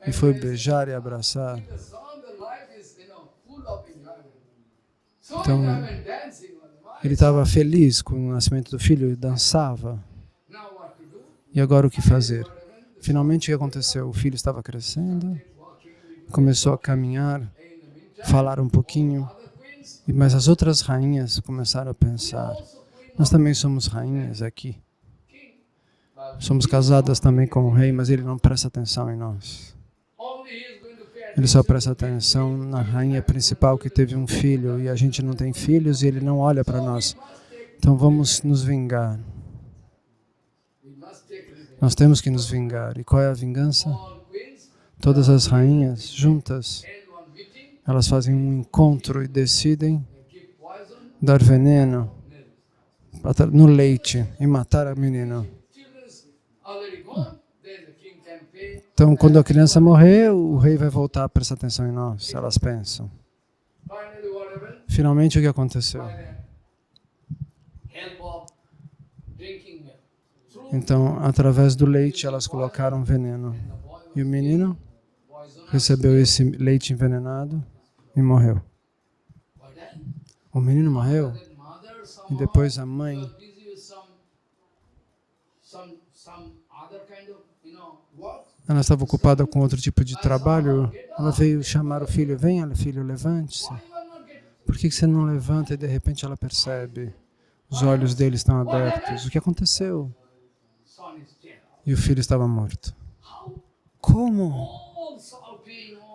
E foi beijar e abraçar. Então, ele estava feliz com o nascimento do filho e dançava. E agora o que fazer? Finalmente, o que aconteceu? O filho estava crescendo, começou a caminhar, falar um pouquinho, mas as outras rainhas começaram a pensar, nós também somos rainhas aqui. Somos casadas também com o rei, mas ele não presta atenção em nós. Ele só presta atenção na rainha principal que teve um filho e a gente não tem filhos e ele não olha para nós. Então vamos nos vingar. Nós temos que nos vingar. E qual é a vingança? Todas as rainhas juntas, elas fazem um encontro e decidem dar veneno no leite e matar a menina. Então, quando a criança morrer, o rei vai voltar a prestar atenção em nós, elas pensam. Finalmente, o que aconteceu? Então, através do leite, elas colocaram veneno. E o menino recebeu esse leite envenenado e morreu. O menino morreu e depois a mãe ela estava ocupada com outro tipo de trabalho. Ela veio chamar o filho. Venha, filho, levante-se. Por que você não levanta? E de repente ela percebe. Os olhos dele estão abertos. O que aconteceu? E o filho estava morto. Como?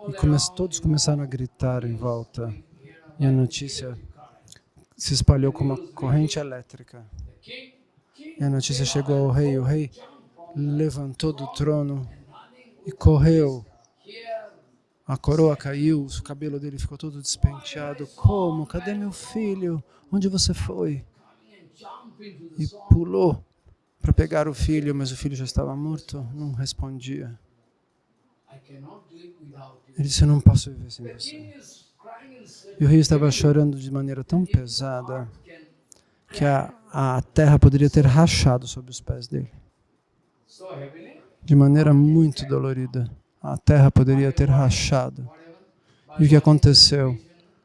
E todos começaram a gritar em volta. E a notícia se espalhou como uma corrente elétrica. E a notícia chegou ao rei. O rei levantou do trono e correu. A coroa caiu, o cabelo dele ficou todo despenteado. Como? Cadê meu filho? Onde você foi? E pulou para pegar o filho, mas o filho já estava morto, não respondia. Ele disse, eu não posso viver sem você. E o rei estava chorando de maneira tão pesada que a terra poderia ter rachado sob os pés dele. De maneira muito dolorida. A terra poderia ter rachado. E o que aconteceu?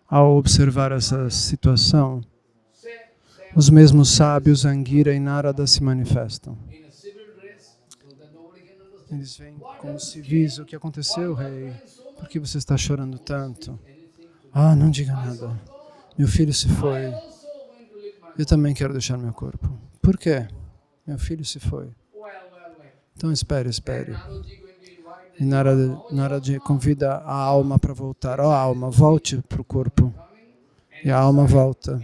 Ao observar essa situação, os mesmos sábios, Angira e Narada, se manifestam. Eles vêm como civis. O que aconteceu, rei? Por que você está chorando tanto? Ah, não diga nada. Meu filho se foi. Eu também quero deixar meu corpo. Por quê? Meu filho se foi. Então espere. E Narada convida a alma para voltar. Ó, alma, volte para o corpo. E a alma volta.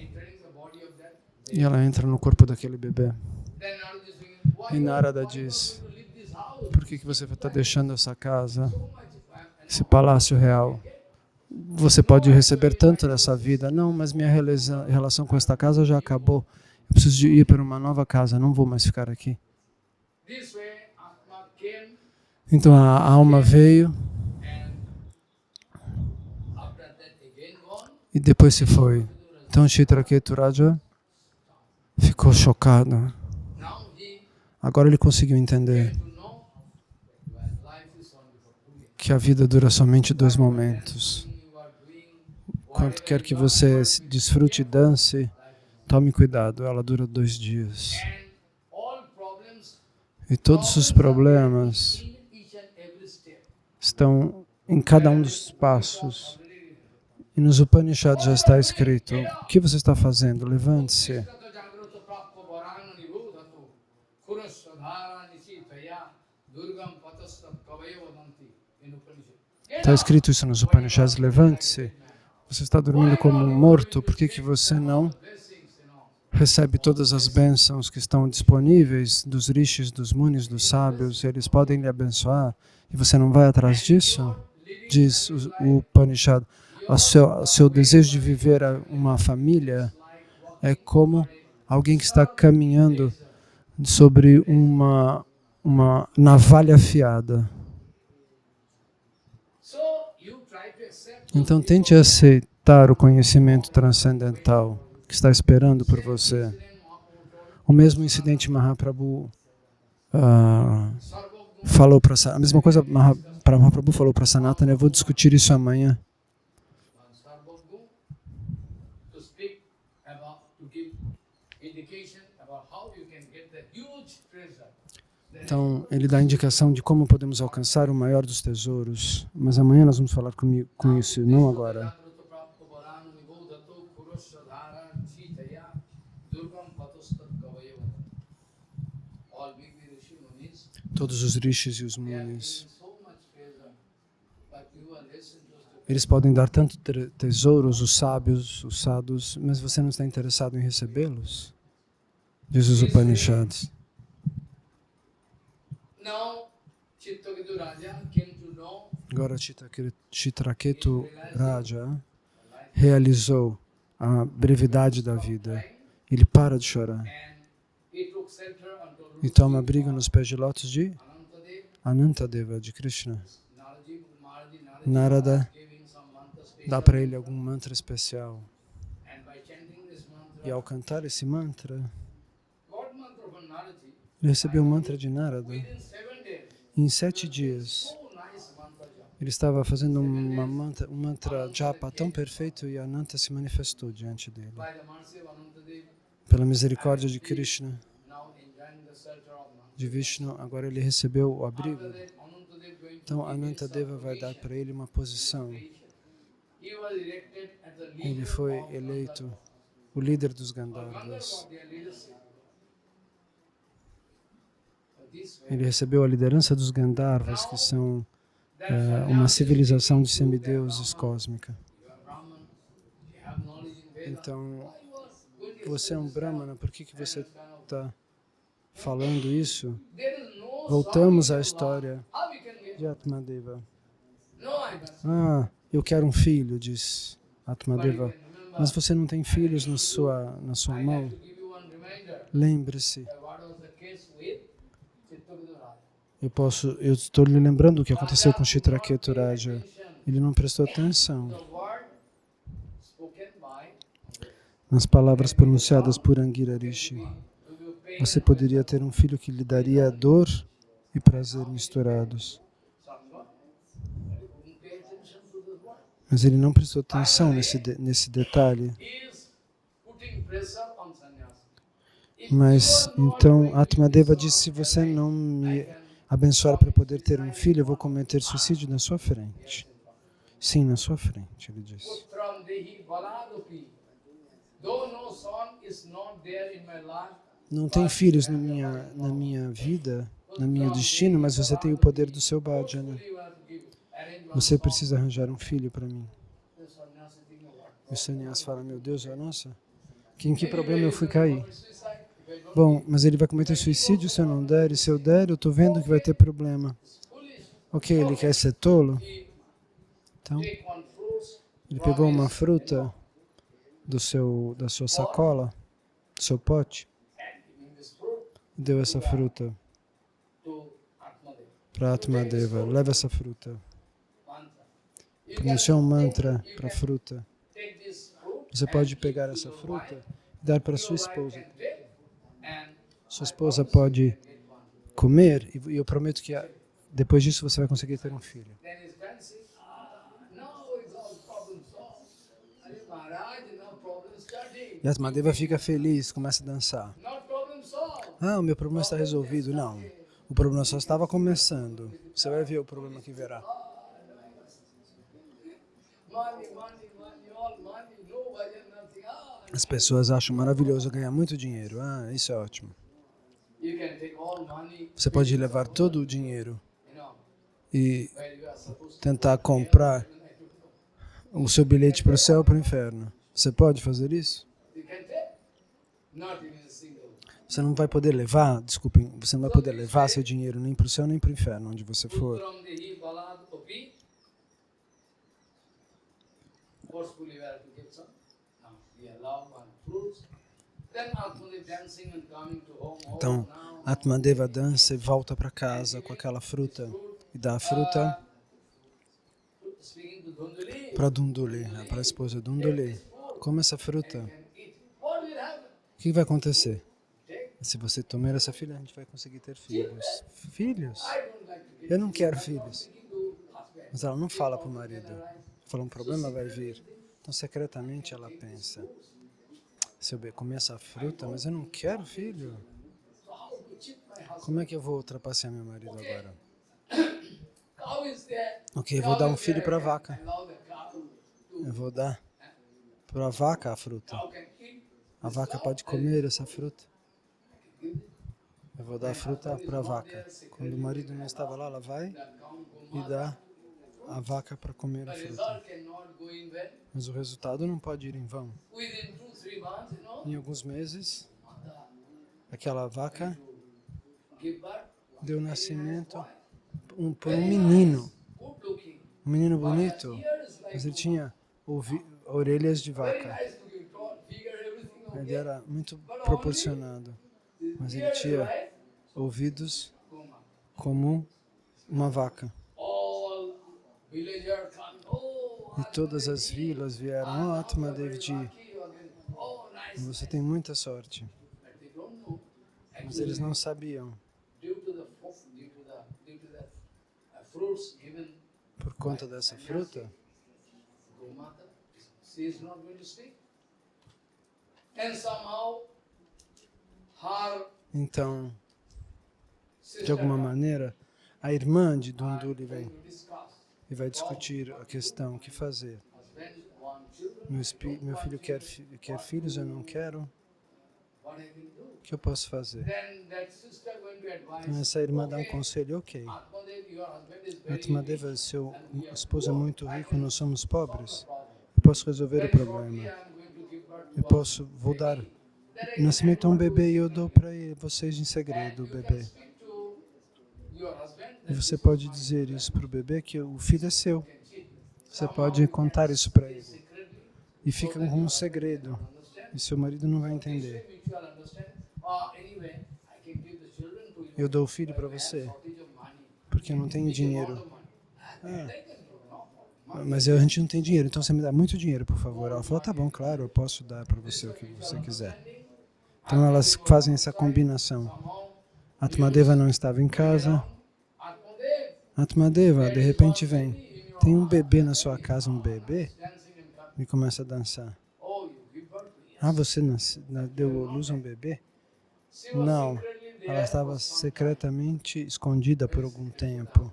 E ela entra no corpo daquele bebê. E Narada diz, por que você está deixando essa casa, esse palácio real? Você pode receber tanto nessa vida. Não, mas minha relação com esta casa já acabou. Eu preciso de ir para uma nova casa, não vou mais ficar aqui. Então a alma veio e depois se foi. Então Chitraketu Raja ficou chocado. Agora ele conseguiu entender que a vida dura somente 2 momentos. Quanto quer que você desfrute e dance, tome cuidado, ela dura 2 dias. E todos os problemas estão em cada um dos passos. E nos Upanishads já está escrito, o que você está fazendo? Levante-se. Está escrito isso nos Upanishads, levante-se. Você está dormindo como um morto, por que você não recebe todas as bênçãos que estão disponíveis dos rishis, dos munis, dos sábios, eles podem lhe abençoar, e você não vai atrás disso? Diz o Upanishad, o seu desejo de viver uma família é como alguém que está caminhando sobre uma navalha afiada. Então tente aceitar o conhecimento transcendental que está esperando por você. O mesmo incidente Mahaprabhu falou para a mesma coisa Mahaprabhu falou para Sanatana. Eu vou discutir isso amanhã. Então, ele dá a indicação de como podemos alcançar o maior dos tesouros. Mas amanhã nós vamos falar com isso, não agora. Todos os rishis e os munis, eles podem dar tanto tesouros, os sábios, os sadhus, mas você não está interessado em recebê-los? Diz os Upanishads. Agora Chitraketu Raja realizou a brevidade da vida. Ele para de chorar e toma abrigo nos pés de lótus de Anantadeva, de Krishna. Narada dá para ele algum mantra especial. E ao cantar esse mantra, ele recebeu o mantra de Narada. Em 7 dias, ele estava fazendo um mantra japa tão perfeito e Ananta se manifestou diante dele. Pela misericórdia de Krishna, de Vishnu, agora ele recebeu o abrigo. Então Anantadeva vai dar para ele uma posição. Ele foi eleito o líder dos Gandharvas. Ele recebeu a liderança dos Gandharvas, que são uma civilização de semideuses cósmica. Então, você é um Brahmana, por que você está falando isso? Voltamos à história How we can get? de Atmadeva. No, I must. Ah, eu quero um filho, diz But you Atmadeva. can remember, Mas você não tem filhos na sua I mão? like to give you one reminder. Lembre-se. What was the case with Chitraketu Raja? Eu estou lhe lembrando o que aconteceu com Chitraketu Raja. Ele não prestou atenção The word spoken by nas palavras pronunciadas por Angira Rishi. will pain Você poderia ter um filho que lhe daria dor e prazer misturados. Sangha, but he couldn't pay attention to the word. Mas ele não prestou atenção nesse detalhe. He is putting pressure on sannyas. If Mas you are not então going to Atmadeva do disse: se so, você não me I can abençoar para poder ter um filho, eu vou cometer suicídio na sua frente. Sim, na sua frente, ele disse. Putram dehi baladopi. Though no son is not there in my life, Não tem filhos na minha vida, na minha destino, mas você tem o poder do seu bhajana. forcefully you have to give. Arrange one Você son. precisa arranjar um filho para mim. The sannyasi think, what? E o sannyasi fala: meu Deus, nossa, em que problema eu fui Anyway, cair? suicide, if I don't Bom, mas ele vai cometer suicídio se eu não der, e se eu der, eu estou vendo que vai ter problema. foolish, Ok, ele quer ser tolo? he Então, take one fruits ele from pegou uma his, fruta da sua sacola, do seu pote, and giving this fruit e deu essa fruta to Atmadeva. para Atmadeva. Leva essa fruta. Mantra. You Pronunciou um mantra you para a can fruta. take this fruit Você and pode give pegar to essa your fruta wife. e dar para Your sua wife esposa. can take, and Sua I esposa promise pode you can get one. comer e eu prometo que depois disso você vai conseguir ter um filho. Then his friend says, now it's all problem solved. Are Maharaj, no problem studying. E Atmadeva fica feliz, começa a dançar. Not problem solved. Ah, o meu problema está resolvido. Não, o problema só estava começando. Você vai ver o problema que virá. Money, money, money, all money, no bhajan, nothing. As pessoas acham maravilhoso ganhar muito dinheiro. Ah, isso é ótimo. You can take all money, Você pode levar todo o dinheiro you know, e where you are supposed to tentar comprar o seu bilhete para o céu ou para o inferno. Você pode fazer isso? you can take. Not even a single. Você não vai poder levar, desculpem, você não vai poder levar seu dinheiro nem para o céu nem para o inferno, onde você for. Putram dehi balad opi. Forcefully we have to give some. Now we allow one fruits. Then Atmadeva dancing and coming to home. Então, Oh, now Atmadeva dança e volta para casa com aquela fruta e dá a fruta speaking to Dhunduli, para Dunduli, para a esposa Dunduli. Come essa fruta. can eat. What will happen? O que vai acontecer? Take. Se você tomar essa filha, a gente vai conseguir ter filhos. Filhos? I don't like to give. Eu não quero filhos. Speaking to husband. Mas ela não fala para o marido. Fala, um problema vai vir. Então, secretamente, ela pensa. Se eu comer essa fruta, mas eu não quero filho. So how to cheat my husband? Como é que eu vou ultrapassar meu marido agora? Cow is there. Ok, vou dar um filho para a vaca. Allow the cow to. Eu vou dar para a vaca a fruta. Cow can eat. A vaca pode comer essa fruta. Eu vou dar a fruta para a vaca. Quando o marido não estava lá, ela vai That cow e go dá a vaca para comer a The fruta. result cannot go in vain. Mas o resultado não pode ir em vão. Within 2-3 months, you know, Em alguns meses, mother aquela vaca give birth. deu nascimento por um menino. Good looking. Um menino bonito, Ears like mas ele tinha orelhas de very vaca. nice looking, tall, figure, everything okay. Ele era muito proporcionado, mas ele Ears tinha like ouvidos Goma. como uma vaca. All villager come. Oh, E todas as vilas vieram, oh, Atmadevji, lucky again. Oh, nice. você tem muita sorte. But they don't know. Mas eles não sabiam, Due to the fruits given por conta dessa fruta, Gomata, she is not going to speak. And somehow her então, sister de alguma maneira, a irmã de Dunduli going vem to discuss. e vai discutir a questão, o que fazer. Husband want children. Meu filho quer filhos, eu não quero, What I will do? o que eu posso fazer? Then that sister going to Então advise. essa irmã dá um conselho, ok, Atmadev, your husband is very rich. Atmadeva, seu esposo é muito rico, nós somos pobres, Problem. eu posso resolver o Very shortly, problema. I am going to give birth Eu to posso, vou dar nascimento a um bebê e eu dou para vocês em segredo o bebê. speak to husband, E você pode dizer isso para o bebê, que o filho é seu. Você pode contar isso para ele. secretly, E fica com um segredo. understand? E seu marido não vai This way entender. mutual understand. Anyway, I can give the children to you. Eu dou o filho para I have você, shortage of money. porque eu não tenho We can want dinheiro. the money. They can give, no? Mas a gente não tem dinheiro, então você me dá muito dinheiro, por favor. Ela falou, tá bom, claro, eu posso dar para você o que você quiser. Então elas fazem essa combinação. Atmadeva não estava em casa. Atmadeva, de repente vem. Tem um bebê na sua casa, um bebê, e começa a dançar. Ah, você deu luz a um bebê? Não, ela estava secretamente escondida por algum tempo,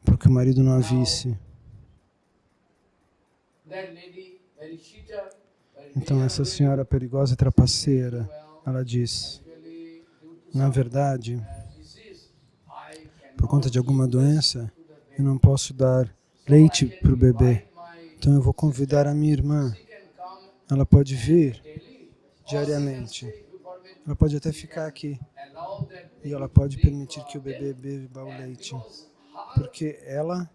para que o marido não a visse. Então essa senhora perigosa e trapaceira, ela diz, na verdade, por conta de alguma doença, eu não posso dar leite para o bebê. Então eu vou convidar a minha irmã. Ela pode vir diariamente. Ela pode até ficar aqui. E ela pode permitir que o bebê beba o leite. Porque ela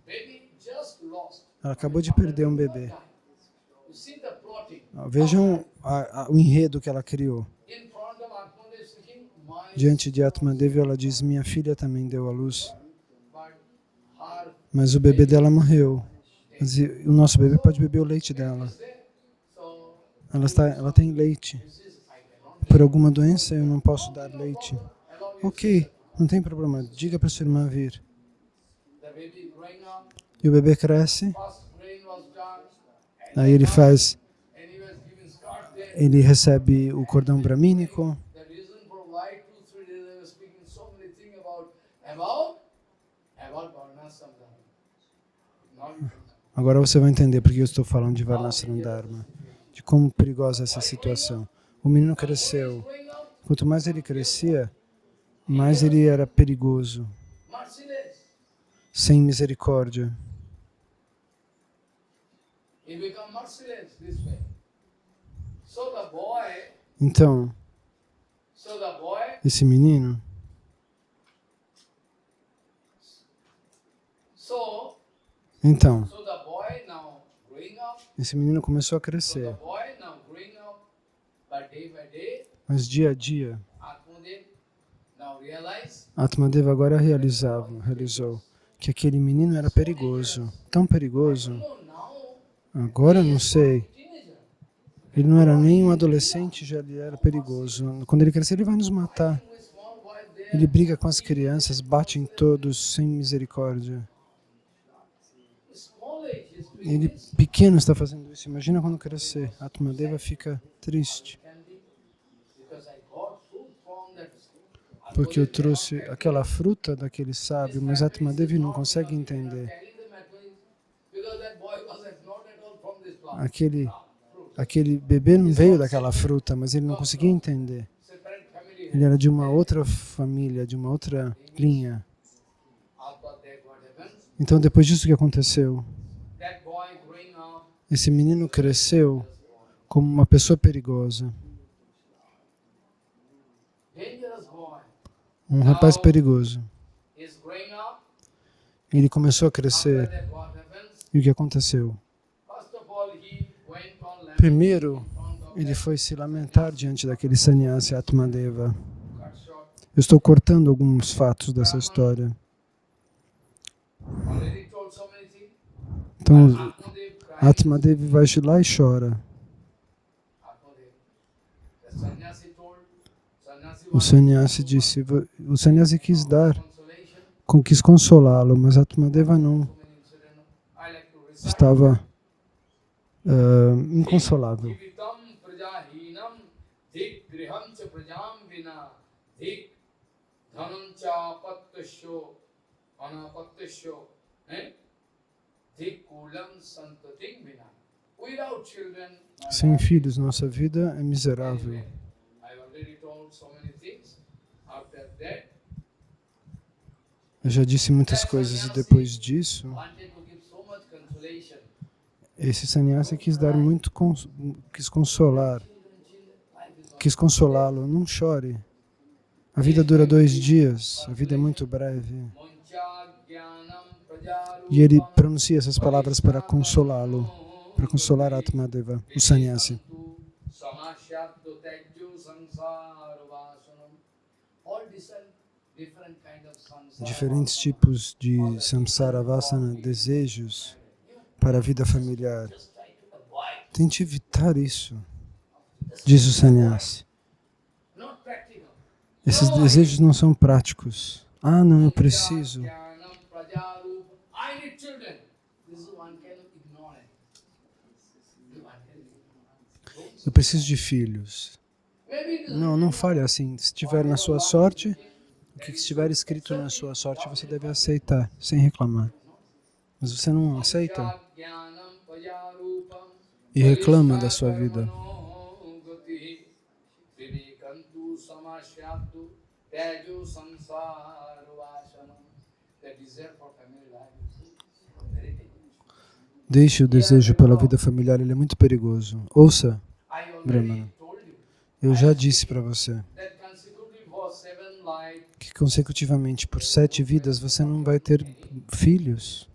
acabou de perder um bebê. Vejam o enredo que ela criou. Diante de Atmadeva, ela diz, minha filha também deu à luz. Mas o bebê dela morreu. Mas o nosso bebê pode beber o leite dela. Ela tem leite. Por alguma doença eu não posso dar leite. Ok, não tem problema. Diga para sua irmã vir. E o bebê cresce. Aí ele recebe o cordão bramínico. Agora você vai entender porque eu estou falando de Varnasrana Dharma, de como perigosa é essa situação. O menino cresceu. Quanto mais ele crescia, mais ele era perigoso, sem misericórdia. Então, esse menino, esse menino começou a crescer, mas dia a dia, Atmadeva agora realizou que aquele menino era perigoso, tão perigoso. Agora não sei, ele não era nem um adolescente, já ele era perigoso. Quando ele crescer, ele vai nos matar. Ele briga com as crianças, bate em todos sem misericórdia. Ele pequeno está fazendo isso. Imagina quando crescer. Atmadeva fica triste. Porque eu trouxe aquela fruta daquele sábio, mas Atmadeva não consegue entender. Aquele bebê não veio daquela fruta, mas ele não conseguia entender. Ele era de uma outra família, de uma outra linha. Então, depois disso, o que aconteceu? Esse menino cresceu como uma pessoa perigosa. Um rapaz perigoso. Ele começou a crescer. E o que aconteceu? Primeiro, ele foi se lamentar diante daquele sannyasi Atmadeva. Eu estou cortando alguns fatos dessa história. Então, Atmadeva vai lá e chora. O sannyasi disse, o sannyasi quis consolá-lo, mas Atmadeva não estava inconsolável. Sem filhos, nossa vida é miserável. Eu já disse muitas coisas e depois disso, esse sannyasi quis consolá-lo. Não chore. A vida dura 2 dias, a vida é muito breve. E ele pronuncia essas palavras para consolá-lo, para consolar Atmadeva, o sannyasi. Diferentes tipos de samsara vasana, desejos para a vida familiar. Tente evitar isso, diz o sannyasi. Esses desejos não são práticos. Ah, não, eu preciso. Eu preciso de filhos. Não, não fale assim. Se estiver na sua sorte, o que estiver escrito na sua sorte você deve aceitar, sem reclamar. Mas você não aceita e reclama da sua vida. Deixe o desejo pela vida familiar, ele é muito perigoso. Ouça, Brahmana, eu já disse para você que consecutivamente por 7 vidas você não vai ter filhos.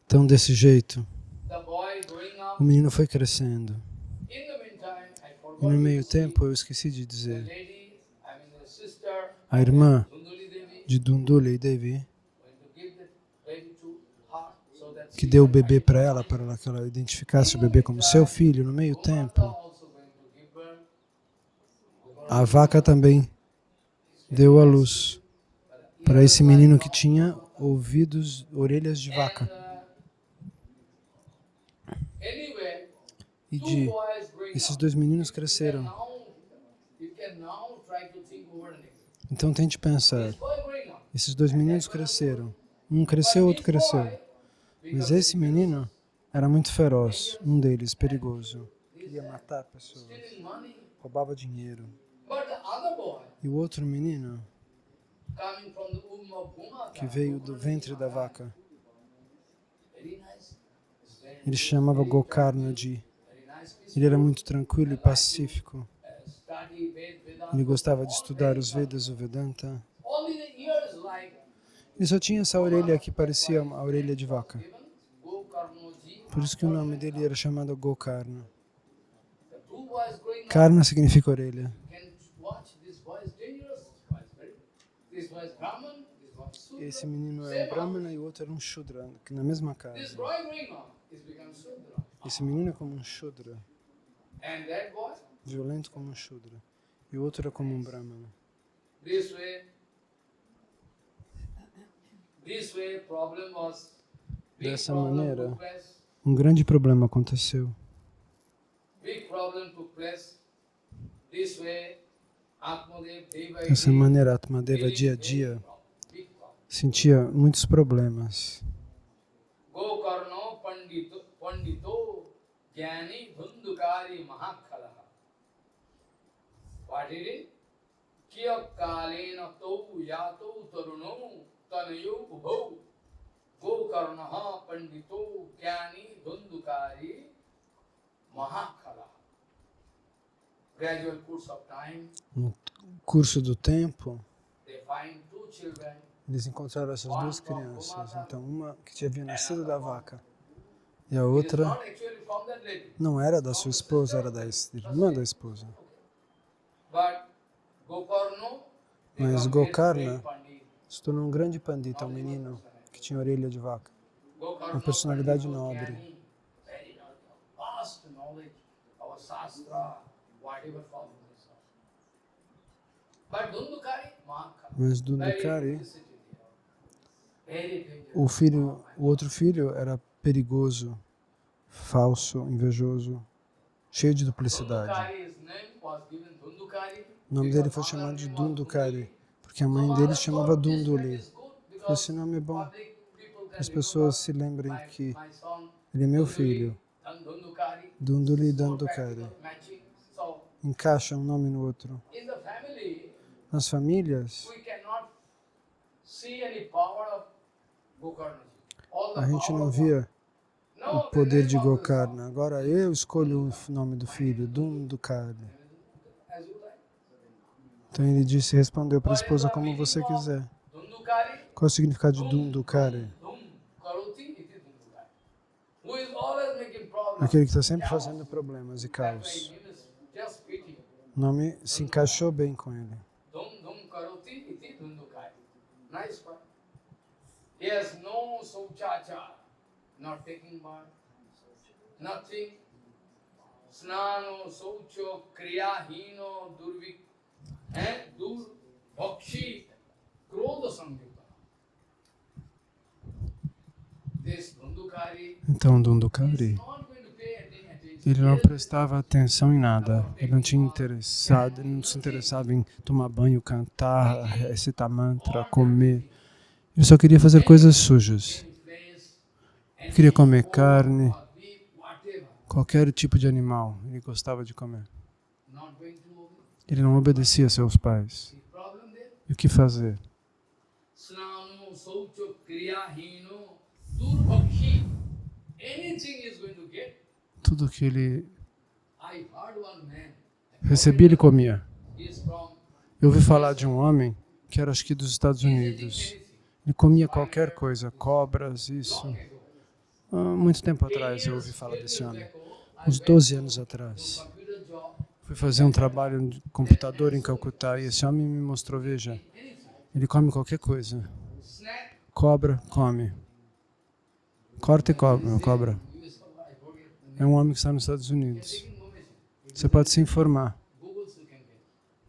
Então, desse jeito, o menino foi crescendo. E no meio tempo, eu esqueci de dizer, a irmã de Dunduli Devi, que deu o bebê para ela que ela identificasse o bebê como seu filho, no meio tempo, a vaca também deu à luz para esse menino que tinha orelhas de vaca. E esses 2 meninos cresceram. Então tente pensar, esses 2 meninos cresceram. Um cresceu, outro cresceu. Mas esse menino era muito feroz, um deles, perigoso. Queria matar pessoas, roubava dinheiro. E o outro menino, que veio do ventre da vaca, ele se chamava Gokarnaji. Ele era muito tranquilo e pacífico. Ele gostava de estudar os Vedas, o Vedanta. Ele só tinha essa orelha que parecia a orelha de vaca. Por isso que o nome dele era chamado Gokarna. Karna significa orelha. Esse menino é um Brahmana e o outro era um Shudra, que na mesma casa. Esse menino é como um Shudra, violento como um Shudra, e o outro é como um Brahmana. Dessa maneira, um grande problema aconteceu. Dessa maneira, Atmadeva, dia a dia, sentia muitos problemas. No curso do tempo, eles encontraram essas 2 crianças. Então, uma que tinha nascido da vaca e a outra não era da sua esposa, era da irmã da esposa. Mas Gokarna se tornou um grande pandita, um menino que tinha orelha de vaca, uma personalidade nobre. Mas Dundukari, o outro filho era perigoso, falso, invejoso, cheio de duplicidade. O nome dele foi chamado de Dundukari, porque a mãe dele se chamava Dunduli. Esse nome é bom, para as pessoas se lembrem que ele é meu filho. Dunduli e Dundukari. Encaixa um nome no outro. Nas famílias, Gokarna. All A the gente power não of via o No, the poder name de of the Gokarna. Agora eu escolho o nome do filho, Dundukari. son, as you like. Então ele disse, respondeu para a What is esposa the como meaning você of quiser. Dundukari? Qual é o significado de Dum, Dundukari? dum, karoti iti Dundukari. Who is always making problems. Aquele que está sempre fazendo problemas e That way caos. name is just fitting. O nome se encaixou bem com ele. Dum dum karoti iti Dundukari. Nice one. He has no sauchacha, not taking bath, nothing. Snano, saucho, kriyahino, durbhakshi, krodha samyuta. This Dundukari Então is Dundukari, not going to pay any attention. ele não prestava atenção em nada. Ele não tinha interessado, ele não se interessava em tomar banho, cantar, recitar mantra, comer. Ele só queria fazer coisas sujas. Ele queria comer carne, qualquer tipo de animal. Ele gostava de comer. Not going to obey. Ele não obedecia a seus pais. See problem there? E o que fazer? Snano, saucho, kriyahino, durbhakshi. Anything is going to get. Tudo que ele I heard one man. recebia, ele comia. He is from Eu ouvi falar de um homem que era, acho que, dos Estados Unidos. Ele comia qualquer coisa, cobras, isso. Muito tempo atrás eu ouvi falar desse homem. Uns 12 anos atrás. computer job. Fui fazer um trabalho de computador em Calcutá e esse homem me mostrou, veja, ele come qualquer coisa. Snack. Cobra, come. Corta e come, cobra. I forget the name. É um homem que está nos Estados Unidos. Taking information. Você pode se informar Google you can get.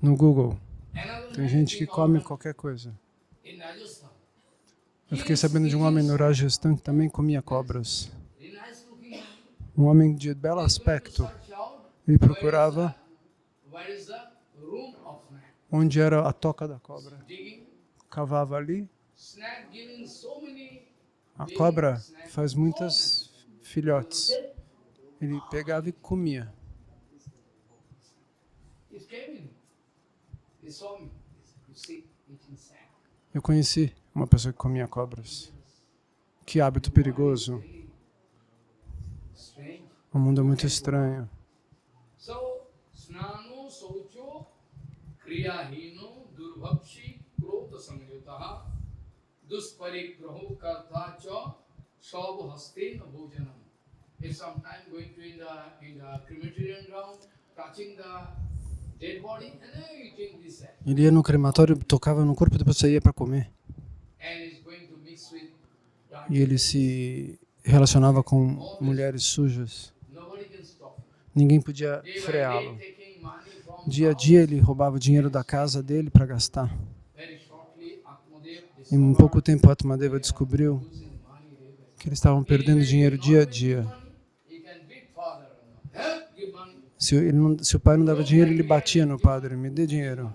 no Google. Another Tem man gente que in come qualquer coisa. in Rajasthan. Eu fiquei sabendo de um homem no Rajasthan que também comia cobras. Very nice looking man. Um homem de belo aspecto. Search out Ele procurava where is the room of snack. onde era a toca da cobra. Digging. Cavava ali. Snack giving so many. A cobra faz muitas filhotes. Ele pegava e comia. It came in. He saw me. You see, eating snack. Eu conheci uma pessoa que comia cobras. Que hábito perigoso. Strange. O mundo é muito estranho. So, snano, saucho, kriyahino, durbhakshi, krodha samyutaha, dusparigraho karthacha, shabu hastena bhojanam. If sometime going to in the crematorium ground, touching the dead body, and then eating this sack. Ele ia no crematório, tocava no corpo e depois saía para comer. And is going to mix with E ele se relacionava com mulheres sujas. nobody can stop. Ninguém podia Day by freá-lo. day taking money from Dia a dia ele roubava o dinheiro da casa dele para gastar. very shortly Atmadev Em um pouco tempo Atmadeva descobriu losing money day by que eles estavam perdendo dinheiro dia a dia. He can beat father. Help, give money. Se o pai não dava dinheiro, ele batia no padre. Me dê dinheiro.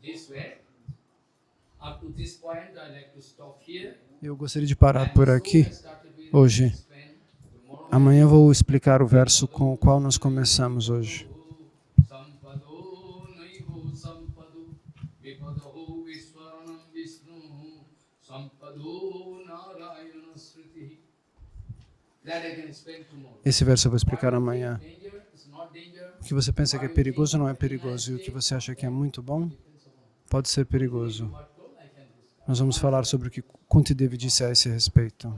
This way. Up to this point, I like to stop here. Eu gostaria de parar por aqui Started with hoje. explain tomorrow. Amanhã vou explicar o verso com o qual nós começamos hoje. Sampado naivo sampado vipadaho viswaranam vishnu sampado narayana sriti. That I can explain tomorrow. Esse verso eu vou explicar amanhã. Danger is not danger. O que você pensa que é perigoso não é perigoso. E o que você acha que é muito bom pode ser perigoso. What told I can discuss. Nós vamos falar sobre o que Kunti Devi disse a esse respeito.